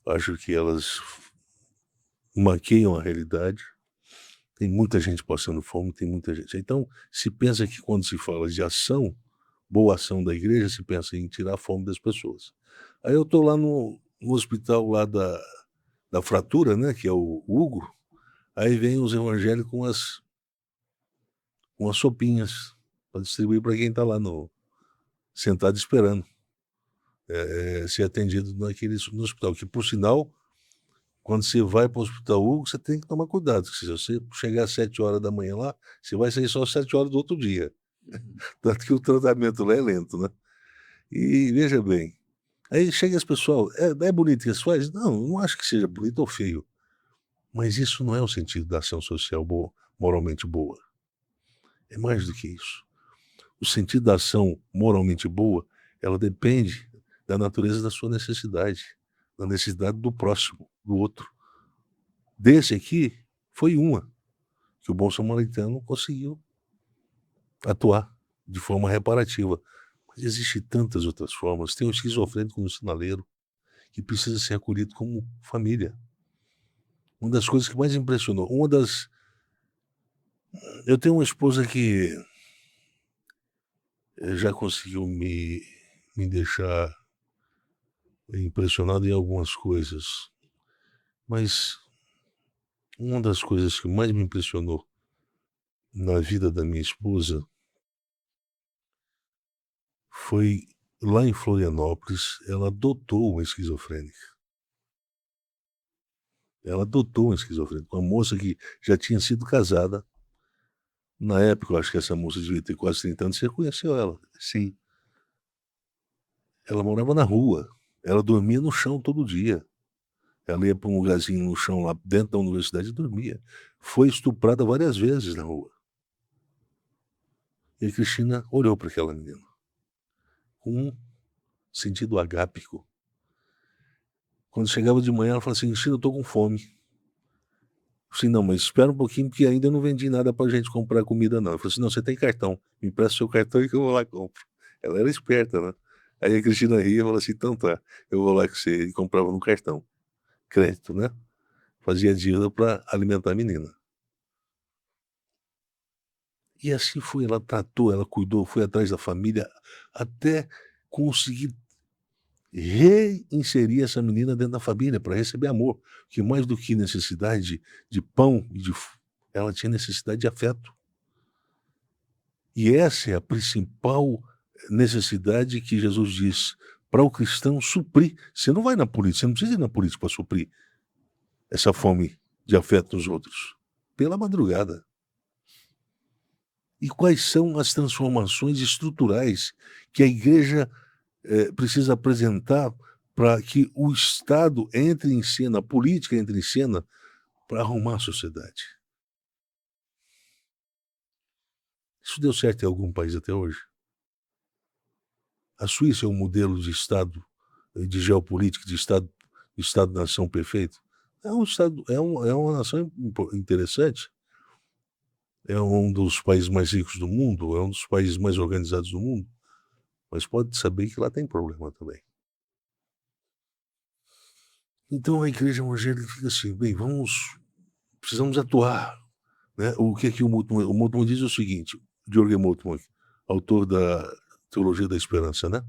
acho que elas maqueiam a realidade. Tem muita gente passando fome, tem muita gente. Então, se pensa que quando se fala de ação, boa ação da igreja, se pensa em tirar a fome das pessoas. Aí eu estou lá no hospital lá da fratura, né, que é o Hugo, aí vem os evangélicos com as sopinhas para distribuir para quem está lá sentado esperando ser atendido no hospital, que por sinal, quando você vai para o Hospital Hugo, você tem que tomar cuidado, que se você chegar às 7 horas da manhã lá, você vai sair só às 7 horas do outro dia. Tanto que o tratamento lá é lento, né? E veja bem, aí chega esse pessoal, é bonito que isso faz? Não, não acho que seja bonito ou feio, mas isso não é o sentido da ação social boa, moralmente boa. É mais do que isso. O sentido da ação moralmente boa, ela depende da natureza da sua necessidade, da necessidade do próximo, do outro. Desse aqui, foi uma que o bom samaritano conseguiu atuar de forma reparativa. Mas existem tantas outras formas. Tem o esquizofrênico no sinaleiro, que precisa ser acolhido como família. Uma das coisas que mais impressionou, eu tenho uma esposa que já conseguiu me deixar impressionado em algumas coisas, mas uma das coisas que mais me impressionou na vida da minha esposa foi lá em Florianópolis. Ela adotou uma esquizofrênica. Ela adotou uma esquizofrênica, uma moça que já tinha sido casada. Na época, eu acho que essa moça devia ter quase 30 anos, você conheceu ela. Sim. Ela morava na rua, ela dormia no chão todo dia. Ela ia para um lugarzinho no chão lá dentro da universidade e dormia. Foi estuprada várias vezes na rua. E a Cristina olhou para aquela menina com um sentido agápico. Quando chegava de manhã, ela falava assim: Cristina, eu estou com fome. Eu falei: não, mas espera um pouquinho, porque ainda não vendi nada para a gente comprar comida, não. Eu falei assim: não, você tem cartão, me empresta seu cartão e que eu vou lá e compro. Ela era esperta, né? Aí a Cristina ria e falou assim: então tá, eu vou lá com você. E comprava no cartão, crédito, né? Fazia dívida para alimentar a menina. E assim foi, ela tratou, ela cuidou, foi atrás da família, até conseguir reinserir essa menina dentro da família para receber amor, que mais do que necessidade de pão ela tinha necessidade de afeto. E essa é a principal necessidade que Jesus diz para o cristão suprir. Você não vai na política, você não precisa ir na política para suprir essa fome de afeto nos outros. Pela madrugada. E quais são as transformações estruturais que a igreja precisa apresentar para que o Estado entre em cena, a política entre em cena, para arrumar a sociedade? Isso deu certo em algum país até hoje? A Suíça é um modelo de Estado, de geopolítica, de Estado-nação perfeito. É um Estado, é uma nação interessante. É um dos países mais ricos do mundo, é um dos países mais organizados do mundo. Mas pode saber que lá tem problema também. Então a igreja evangélica fica assim, bem, precisamos atuar, né? O que é que o Moltmann diz é o seguinte, Jürgen Moltmann, autor da Teologia da Esperança, né?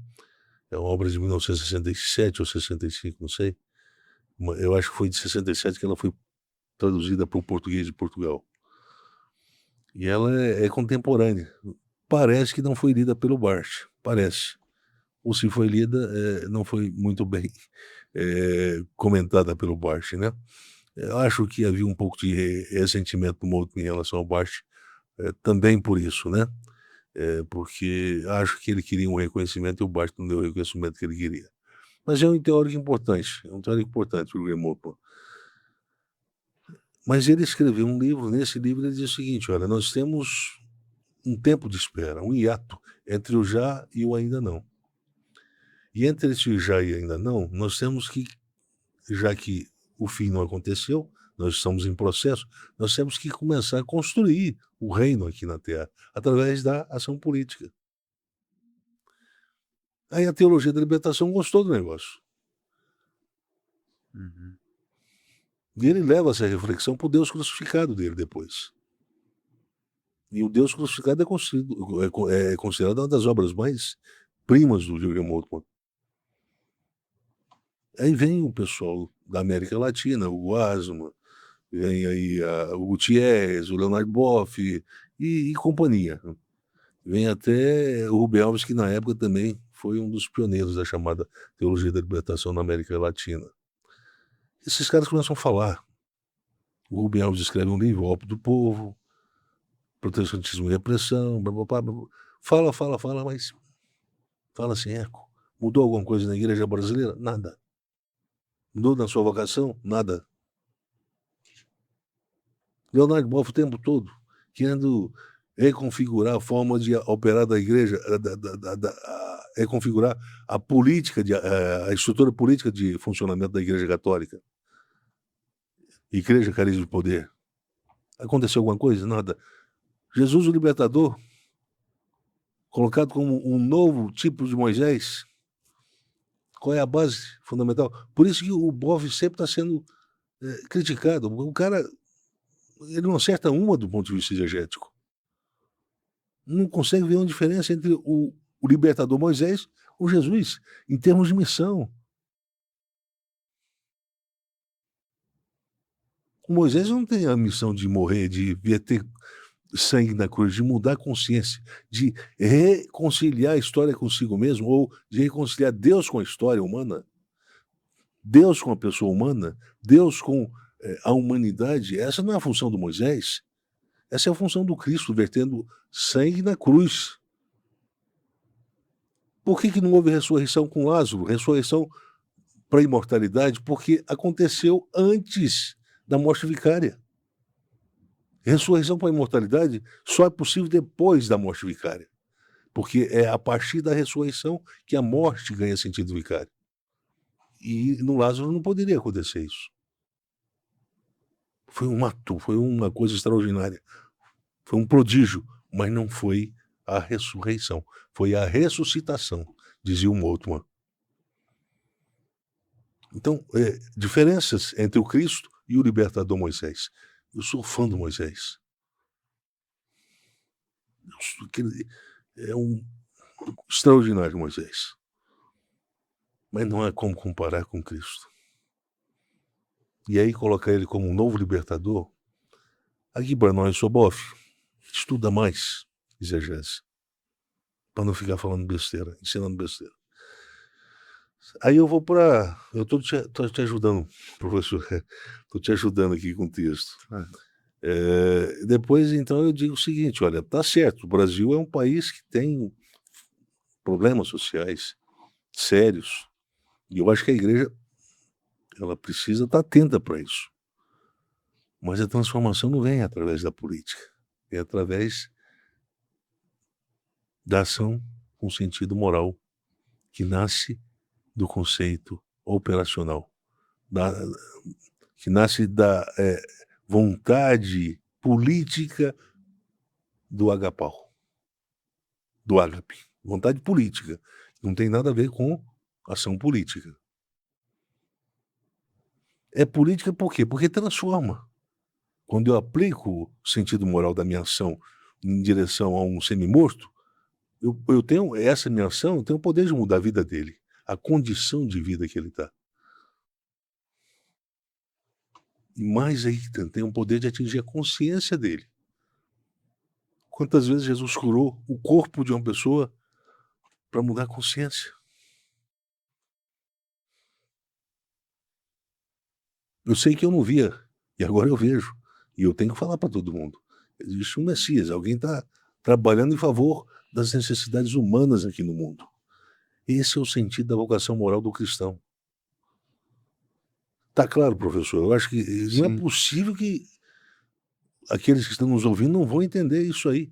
É uma obra de 1967 ou 65, não sei. Eu acho que foi de 67 que ela foi traduzida para o português de Portugal. E ela é contemporânea. Parece que não foi lida pelo Barth, parece. Ou se foi lida, não foi muito bem comentada pelo Barth, né? Eu acho que havia um pouco de ressentimento do Moltmann em relação ao Barth, também por isso, né? Porque acho que ele queria um reconhecimento e o Barth não deu o reconhecimento que ele queria. Mas é um teórico importante, o Jürgen Moltmann. Mas ele escreveu um livro, nesse livro ele diz o seguinte, olha, nós temos um tempo de espera, um hiato entre o já e o ainda não. E entre esse já e ainda não, nós temos que, já que o fim não aconteceu, nós estamos em processo, nós temos que começar a construir o reino aqui na Terra, através da ação política. Aí a teologia da libertação gostou do negócio. Uhum. E ele leva essa reflexão para o Deus crucificado dele depois. E o Deus crucificado é considerado uma das obras mais primas do Jürgen Moltmann. Aí vem o pessoal da América Latina, o Guasma, vem aí o Gutierrez, o Leonard Boff e companhia. Vem até o Rubem Alves, que na época também foi um dos pioneiros da chamada teologia da libertação na América Latina. Esses caras começam a falar. O Rubem Alves escreve um livro, O Ópio do Povo, Protestantismo e Repressão, blá, blá, blá, blá. Fala, mas fala sem eco. Mudou alguma coisa na igreja brasileira? Nada. Mudou na sua vocação? Nada. Leonardo Boff o tempo todo querendo reconfigurar a forma de operar da igreja, reconfigurar a política, a estrutura política de funcionamento da igreja católica. Igreja, carisma e poder. Aconteceu alguma coisa? Nada. Jesus o libertador, colocado como um novo tipo de Moisés. Qual é a base fundamental? Por isso que o Boff sempre está sendo criticado. O cara, ele não acerta uma do ponto de vista exegético. Não consegue ver uma diferença entre o libertador Moisés e o Jesus, em termos de missão. O Moisés não tem a missão de morrer, de verter sangue na cruz, de mudar a consciência, de reconciliar a história consigo mesmo, ou de reconciliar Deus com a história humana, Deus com a pessoa humana, Deus com a humanidade. Essa não é a função do Moisés. Essa é a função do Cristo, vertendo sangue na cruz. Por que não houve ressurreição com Lázaro? Ressurreição para a imortalidade? Porque aconteceu antes da morte vicária. Ressurreição para a imortalidade só é possível depois da morte vicária. Porque é a partir da ressurreição que a morte ganha sentido vicário. E no Lázaro não poderia acontecer isso. Foi um ato, foi uma coisa extraordinária. Foi um prodígio, mas não foi a ressurreição. Foi a ressuscitação, dizia o Moltmann. Então, diferenças entre o Cristo e o libertador Moisés. Eu sou fã do Moisés. É um extraordinário Moisés. Mas não é como comparar com Cristo. E aí colocar ele como um novo libertador, aqui para nós, sou Boff, estuda mais exegese, para não ficar falando besteira, ensinando besteira. Aí eu vou para... Eu estou te ajudando, professor, estou te ajudando aqui com o texto. Depois, então, eu digo o seguinte, olha, tá certo, o Brasil é um país que tem problemas sociais sérios, e eu acho que a igreja ela precisa estar atenta para isso. Mas a transformação não vem através da política, vem através da ação com sentido moral que nasce do conceito operacional, que nasce da vontade política do agapau, do ágape. Vontade política. Não tem nada a ver com ação política. É política por quê? Porque transforma. Quando eu aplico o sentido moral da minha ação em direção a um semi-morto, eu tenho essa minha ação, eu tenho o poder de mudar a vida dele, a condição de vida que ele está. E mais ainda, tem o poder de atingir a consciência dele. Quantas vezes Jesus curou o corpo de uma pessoa para mudar a consciência? Eu sei que eu não via, e agora eu vejo. E eu tenho que falar para todo mundo. Existe um Messias, alguém está trabalhando em favor das necessidades humanas aqui no mundo. Esse é o sentido da vocação moral do cristão. Tá claro, professor? Eu acho que não é Sim. possível que aqueles que estão nos ouvindo não vão entender isso aí.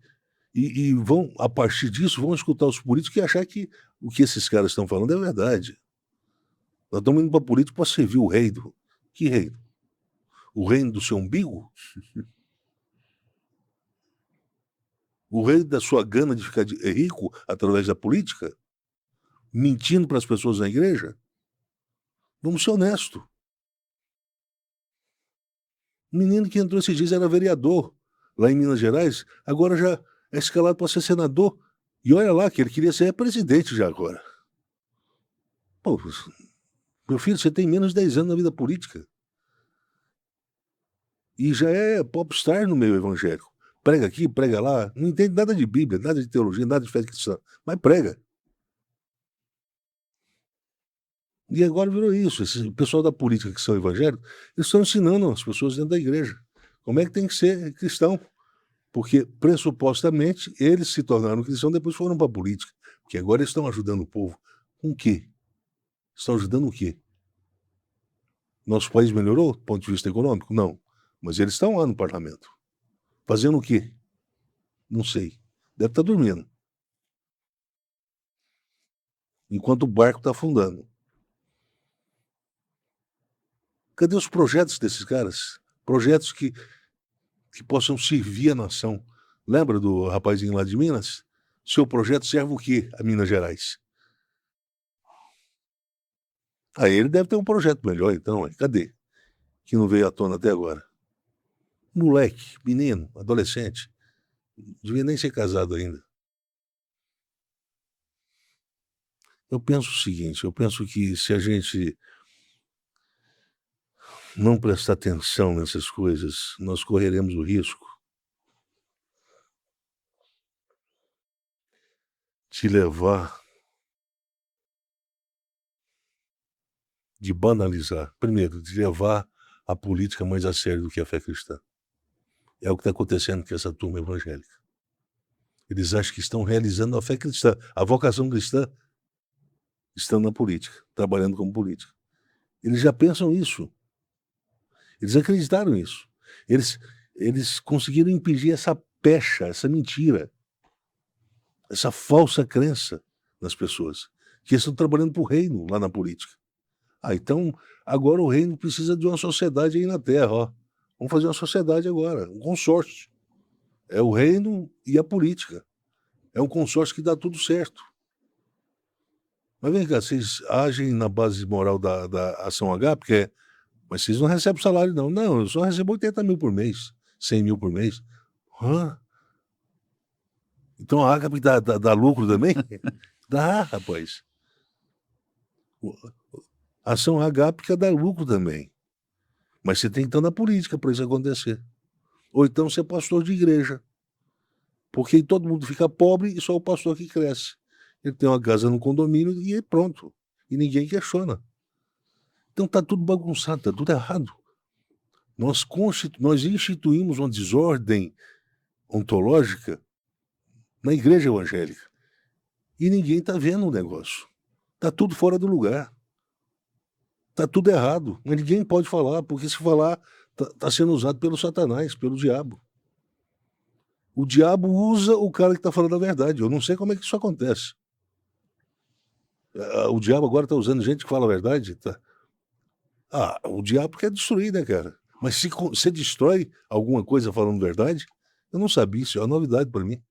E vão, a partir disso, vão escutar os políticos e achar que o que esses caras estão falando é verdade. Nós estamos indo para político para servir o reino. Que reino? O reino do seu umbigo? O reino da sua gana de ficar rico através da política? Mentindo para as pessoas na igreja? Vamos ser honestos. O menino que entrou esses dias era vereador lá em Minas Gerais, agora já é escalado para ser senador. E olha lá que ele queria ser presidente já agora. Pô, meu filho, você tem menos de 10 anos na vida política. E já é popstar no meio evangélico. Prega aqui, prega lá, não entende nada de Bíblia, nada de teologia, nada de fé cristã, mas prega. E agora virou isso. Esse pessoal da política que são evangélicos, eles estão ensinando as pessoas dentro da igreja como é que tem que ser cristão. Porque, pressupostamente, eles se tornaram cristãos, depois foram para a política. Porque agora eles estão ajudando o povo. Com o quê? Estão ajudando o quê? Nosso país melhorou do ponto de vista econômico? Não. Mas eles estão lá no parlamento. Fazendo o quê? Não sei. Deve estar dormindo. Enquanto o barco está afundando. Cadê os projetos desses caras? Projetos que possam servir a nação. Lembra do rapazinho lá de Minas? Seu projeto serve o quê a Minas Gerais? Aí ele deve ter um projeto melhor, então. Cadê? Que não veio à tona até agora. Moleque, menino, adolescente. Devia nem ser casado ainda. Eu penso o seguinte, eu penso que se a gente não prestar atenção nessas coisas, nós correremos o risco de levar, de banalizar, primeiro, de levar a política mais a sério do que a fé cristã. É o que está acontecendo com essa turma evangélica. Eles acham que estão realizando a fé cristã, a vocação cristã, estão na política, trabalhando como política. Eles já pensam isso. Eles acreditaram nisso. Eles conseguiram impedir essa pecha, essa mentira, essa falsa crença nas pessoas, que estão trabalhando para o reino lá na política. Então, agora o reino precisa de uma sociedade aí na terra, ó. Vamos fazer uma sociedade agora, um consórcio. É o reino e a política. É um consórcio que dá tudo certo. Mas vem cá, vocês agem na base moral da Ação H, porque mas vocês não recebem salário, não. Não, eu só recebo 80 mil por mês, 100 mil por mês. Hã? Então a Ágape dá lucro também? Dá, rapaz. A Ação Agápica dá lucro também. Mas você tem que estar na política para isso acontecer. Ou então ser pastor de igreja. Porque todo mundo fica pobre e só o pastor que cresce. Ele tem uma casa no condomínio e é pronto. E ninguém questiona. Então está tudo bagunçado, está tudo errado. Nós instituímos uma desordem ontológica na igreja evangélica. E ninguém está vendo o negócio. Está tudo fora do lugar. Está tudo errado. Mas ninguém pode falar, porque se falar, está sendo usado pelo Satanás, pelo diabo. O diabo usa o cara que está falando a verdade. Eu não sei como é que isso acontece. O diabo agora está usando gente que fala a verdade, tá? O diabo quer destruir, né, cara? Mas se você destrói alguma coisa falando verdade, eu não sabia, isso é uma novidade para mim.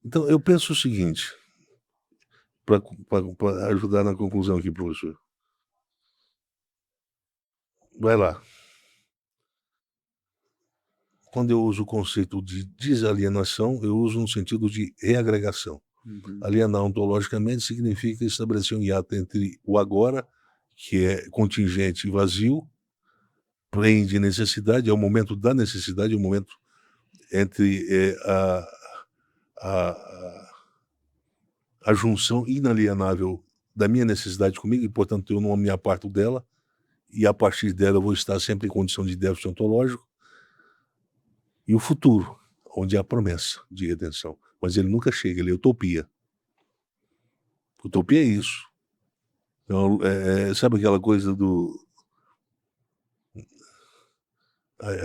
Então eu penso o seguinte, para ajudar na conclusão aqui, professor. Vai lá. Quando eu uso o conceito de desalienação, eu uso no sentido de reagregação. Alienar ontologicamente significa estabelecer um hiato entre o agora, que é contingente e vazio, prende necessidade, é o momento da necessidade, é o momento entre a junção inalienável da minha necessidade comigo, e portanto eu não me aparto dela, e a partir dela eu vou estar sempre em condição de déficit ontológico, e o futuro, onde há a promessa de redenção. Mas ele nunca chega, ele é utopia. Utopia é isso. Então, sabe aquela coisa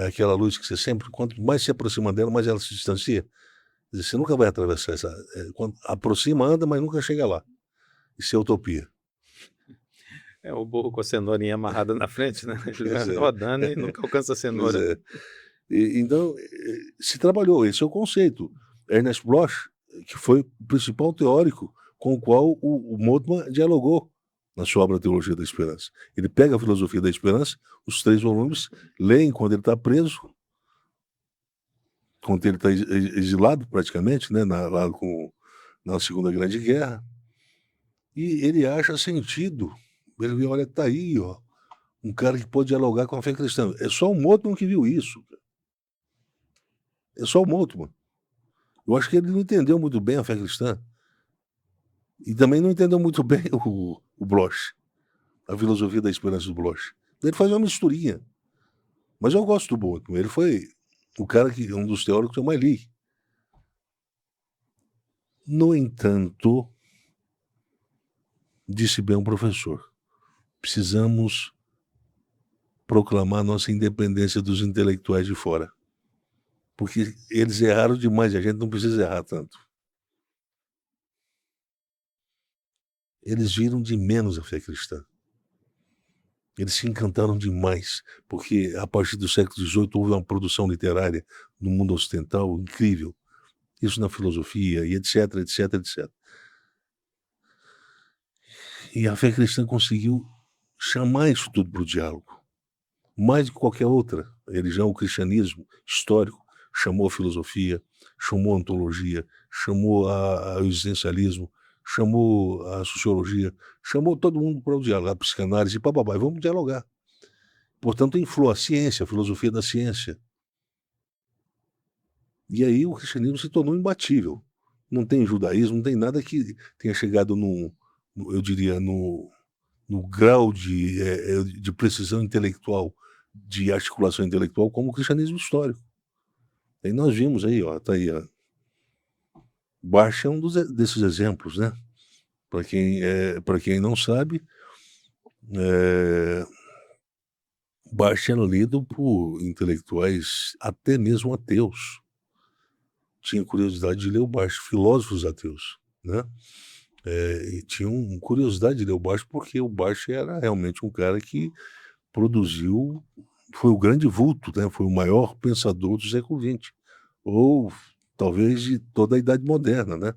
aquela luz que você sempre, quanto mais se aproxima dela, mais ela se distancia? Quer dizer, você nunca vai atravessar essa... quando aproxima, anda, mas nunca chega lá. Isso é utopia. É o burro com a cenourinha amarrada na frente, né? Ele vai Pois é. rodando e nunca alcança a Pois cenoura. é. Então, se trabalhou, esse é o conceito. Ernest Bloch, que foi o principal teórico com o qual o Moltmann dialogou na sua obra Teologia da Esperança. Ele pega a filosofia da esperança, os 3 volumes, lê quando ele está preso, quando ele está exilado praticamente, né, lá na Segunda Grande Guerra, e ele acha sentido. Ele vê, olha, está aí, ó, um cara que pode dialogar com a fé cristã. É só o Moltmann que viu isso. É só o Moltmann. Eu acho que ele não entendeu muito bem a fé cristã. E também não entendeu muito bem o Bloch, a filosofia da esperança do Bloch. Ele faz uma misturinha. Mas eu gosto do Moltmann. Ele foi o cara que, um dos teóricos que eu mais li. No entanto, disse bem um professor, precisamos proclamar nossa independência dos intelectuais de fora. Porque eles erraram demais e a gente não precisa errar tanto. Eles viram de menos a fé cristã. Eles se encantaram demais, porque a partir do século XVIII houve uma produção literária no mundo ocidental incrível. Isso na filosofia e etc, etc, etc. E a fé cristã conseguiu chamar isso tudo para o diálogo. Mais do que qualquer outra religião, o cristianismo histórico chamou a filosofia, chamou a ontologia, chamou o existencialismo, chamou a sociologia, chamou todo mundo para o diálogo, a psicanálise, papapá, vamos dialogar. Portanto, inflou a ciência, a filosofia da ciência. E aí o cristianismo se tornou imbatível. Não tem judaísmo, não tem nada que tenha chegado eu diria, no grau de precisão intelectual, de articulação intelectual, como o cristianismo histórico. E nós vimos aí, ó, tá aí, ó. Barth é um desses exemplos, né? Para quem não sabe, Barth era lido por intelectuais, até mesmo ateus. Tinha curiosidade de ler o Barth, filósofos ateus, né? E tinham curiosidade de ler o Barth, porque o Barth era realmente um cara que produziu, foi o grande vulto, né? Foi o maior pensador do século XX, ou talvez de toda a Idade Moderna, né?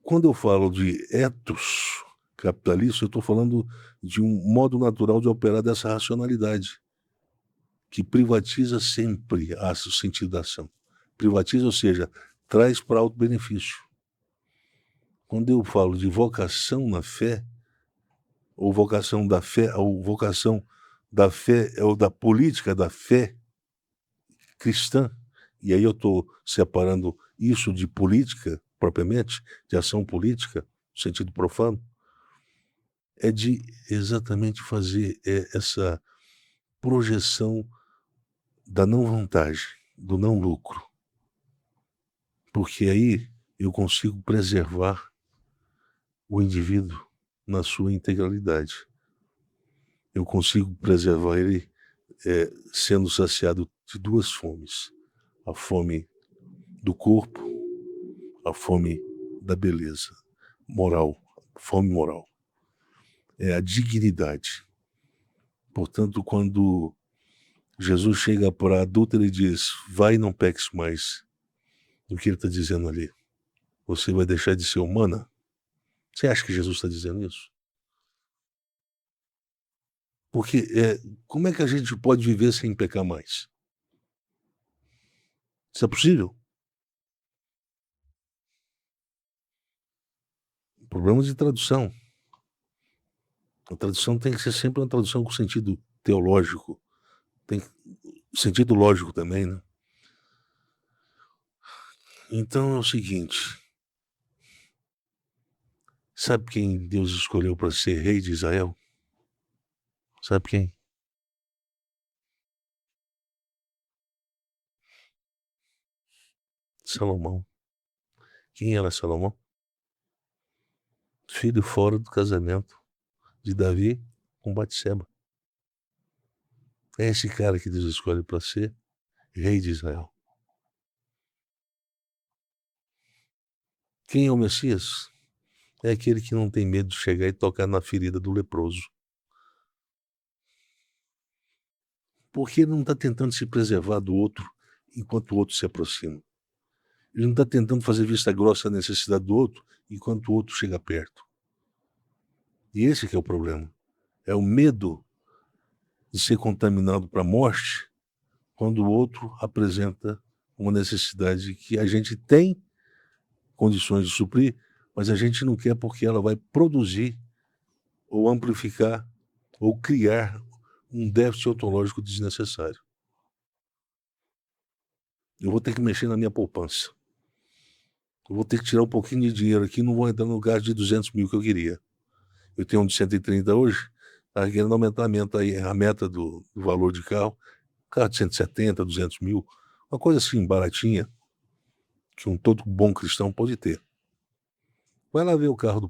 Quando eu falo de ethos capitalista, eu estou falando de um modo natural de operar dessa racionalidade, que privatiza sempre o sentido da ação. Privatiza, ou seja, traz para alto benefício. Quando eu falo de vocação na fé, ou vocação da fé, ou vocação da fé, ou da política da fé cristã, e aí eu estou separando isso de política, propriamente, de ação política, no sentido profano, é de exatamente fazer essa projeção da não vantagem, do não lucro. Porque aí eu consigo preservar o indivíduo na sua integralidade. Eu consigo preservar ele sendo saciado de 2 fomes. A fome do corpo, a fome da beleza moral, fome moral. É a dignidade. Portanto, quando Jesus chega para a adúltera e diz, vai e não peques mais, o que ele está dizendo ali? Você vai deixar de ser humana? Você acha que Jesus está dizendo isso? Porque como é que a gente pode viver sem pecar mais? Isso é possível? Problema de tradução. A tradução tem que ser sempre uma tradução com sentido teológico. Tem sentido lógico também, né? Então é o seguinte. Sabe quem Deus escolheu para ser rei de Israel? Sabe quem? Salomão. Quem era Salomão? Filho fora do casamento de Davi com Batseba. É esse cara que Deus escolhe para ser rei de Israel. Quem é o Messias? É aquele que não tem medo de chegar e tocar na ferida do leproso. Porque ele não está tentando se preservar do outro enquanto o outro se aproxima. Ele não está tentando fazer vista grossa à necessidade do outro enquanto o outro chega perto. E esse que é o problema. É o medo de ser contaminado para a morte quando o outro apresenta uma necessidade que a gente tem condições de suprir, mas a gente não quer porque ela vai produzir ou amplificar ou criar um déficit ontológico desnecessário. Eu vou ter que mexer na minha poupança. Eu vou ter que tirar um pouquinho de dinheiro aqui, não vou entrar no gasto de 200 mil que eu queria. Eu tenho um de 130 hoje, está querendo aumentar a meta do valor de carro de 170, 200 mil, uma coisa assim baratinha, que todo bom cristão pode ter. Vai lá ver o carro do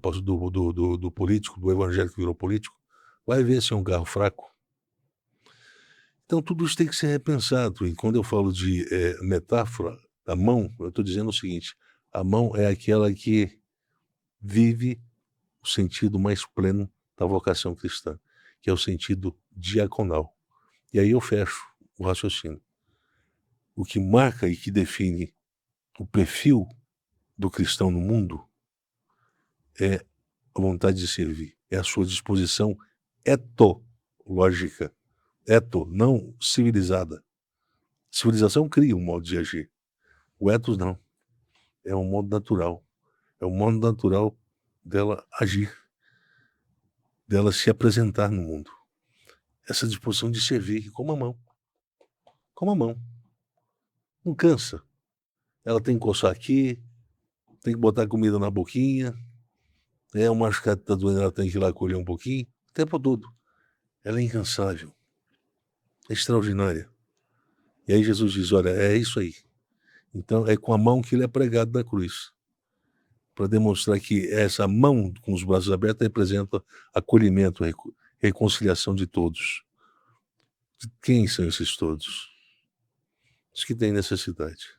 político, do evangélico que virou político, vai ver se é um carro fraco. Então tudo isso tem que ser repensado, e quando eu falo de metáfora da mão, eu estou dizendo o seguinte, a mão é aquela que vive o sentido mais pleno da vocação cristã, que é o sentido diaconal. E aí eu fecho o raciocínio. O que marca e que define o perfil do cristão no mundo é a vontade de servir, é a sua disposição etológica, não civilizada. Civilização cria um modo de agir, o ethos não, é um modo natural, é o modo natural dela agir, dela se apresentar no mundo. Essa disposição de servir com a mão, não cansa. Ela tem que coçar aqui, tem que botar comida na boquinha, o machucado está doendo, ela tem que ir lá colher um pouquinho, o tempo todo. Ela é incansável, é extraordinária. E aí Jesus diz, olha, é isso aí. Então é com a mão que ele é pregado na cruz, para demonstrar que essa mão com os braços abertos representa acolhimento, reconciliação de todos. Quem são esses todos? Os que têm necessidade.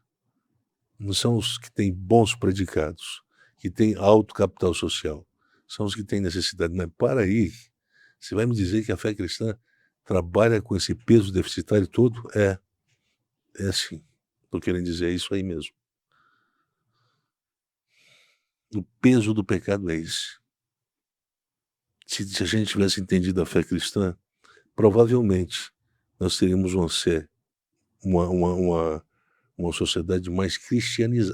Não são os que têm bons predicados, que têm alto capital social. São os que têm necessidade. Mas para aí, você vai me dizer que a fé cristã trabalha com esse peso deficitário todo? É sim. Estou querendo dizer, é isso aí mesmo. O peso do pecado é esse. Se a gente tivesse entendido a fé cristã, provavelmente nós teríamos uma sociedade mais cristiânica,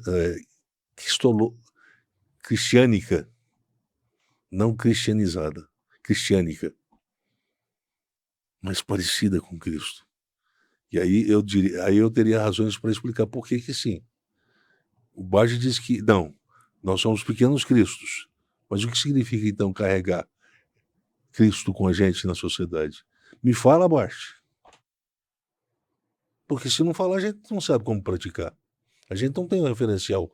não cristianizada, cristiânica, mas parecida com Cristo. E aí eu teria razões para explicar por que sim. O Bage diz que não, nós somos pequenos cristos. Mas o que significa então carregar Cristo com a gente na sociedade? Me fala, Bage. Porque se não falar, a gente não sabe como praticar. A gente não tem um referencial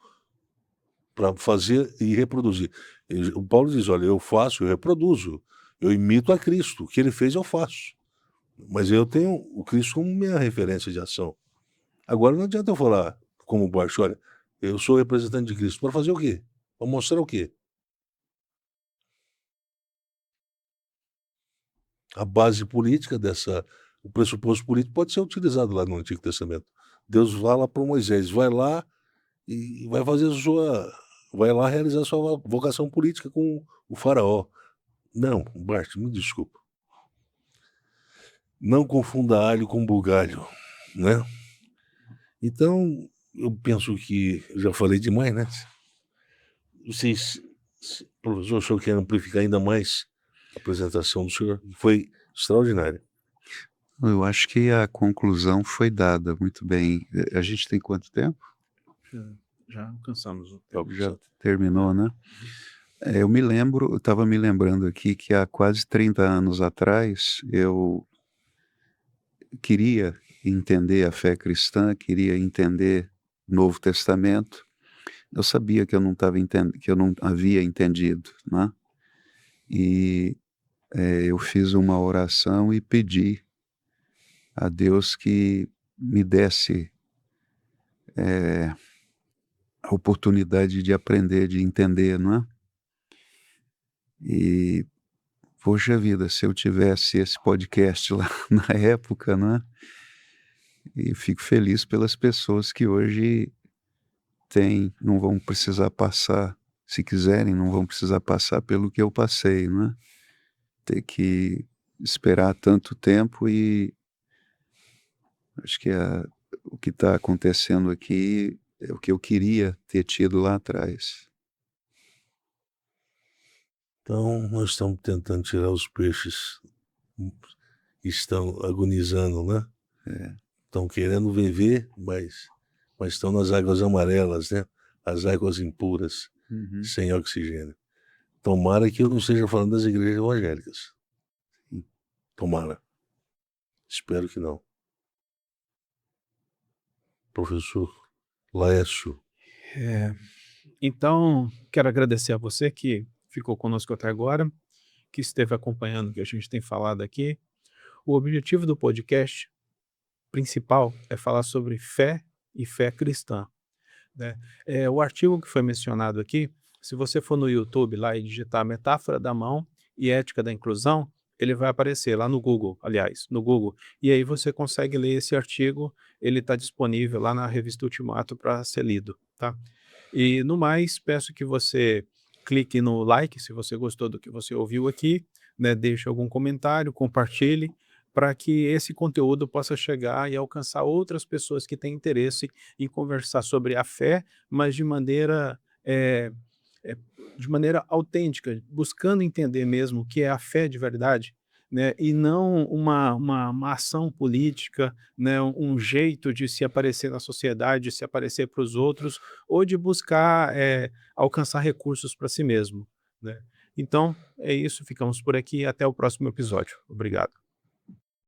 para fazer e reproduzir. O Paulo diz, olha, eu faço, eu reproduzo, eu imito a Cristo, o que ele fez eu faço. Mas eu tenho o Cristo como minha referência de ação. Agora não adianta eu falar como baixo, olha, Eu sou representante de Cristo. Para fazer o quê? Para mostrar o quê? A base política o pressuposto político pode ser utilizado lá no Antigo Testamento. Deus fala para Moisés, vai lá e vai lá realizar a sua vocação política com o faraó. Não, Bart, me desculpa. Não confunda alho com bugalho, né? Então, eu penso que eu já falei demais, né? Vocês, professor, o senhor quer amplificar ainda mais a apresentação do senhor? Foi extraordinária. Eu acho que a conclusão foi dada muito bem. A gente tem quanto tempo? Já alcançamos o tempo. Já terminou, né? Eu estava me lembrando aqui que há quase 30 anos atrás eu queria entender a fé cristã, queria entender o Novo Testamento. Eu sabia que eu não havia entendido, né? E eu fiz uma oração e pedi a Deus que me desse a oportunidade de aprender, de entender, não é? E, poxa vida, se eu tivesse esse podcast lá na época, não é? E fico feliz pelas pessoas que hoje não vão precisar passar, se quiserem, não vão precisar passar pelo que eu passei, não é? Ter que esperar tanto tempo e acho que o que está acontecendo aqui é o que eu queria ter tido lá atrás. Então, nós estamos tentando tirar os peixes que estão agonizando, né? Estão querendo viver, mas estão nas águas amarelas, né? As águas impuras, sem oxigênio. Tomara que eu não esteja falando das igrejas evangélicas. Tomara. Espero que não. Professor Laércio. Então, quero agradecer a você que ficou conosco até agora, que esteve acompanhando o que a gente tem falado aqui. O objetivo do podcast principal é falar sobre fé e fé cristã, né? O artigo que foi mencionado aqui, se você for no YouTube lá e digitar Metáfora da Mão e Ética da Inclusão, ele vai aparecer lá no Google, e aí você consegue ler esse artigo, ele está disponível lá na revista Ultimato para ser lido, tá? E no mais, peço que você clique no like se você gostou do que você ouviu aqui, né? Deixe algum comentário, compartilhe, para que esse conteúdo possa chegar e alcançar outras pessoas que têm interesse em conversar sobre a fé, mas eh de maneira autêntica, buscando entender mesmo o que é a fé de verdade, né, e não uma ação política, né, um jeito de se aparecer na sociedade, de se aparecer para os outros, ou de buscar, alcançar recursos para si mesmo, né. Então, é isso, ficamos por aqui, até o próximo episódio. Obrigado.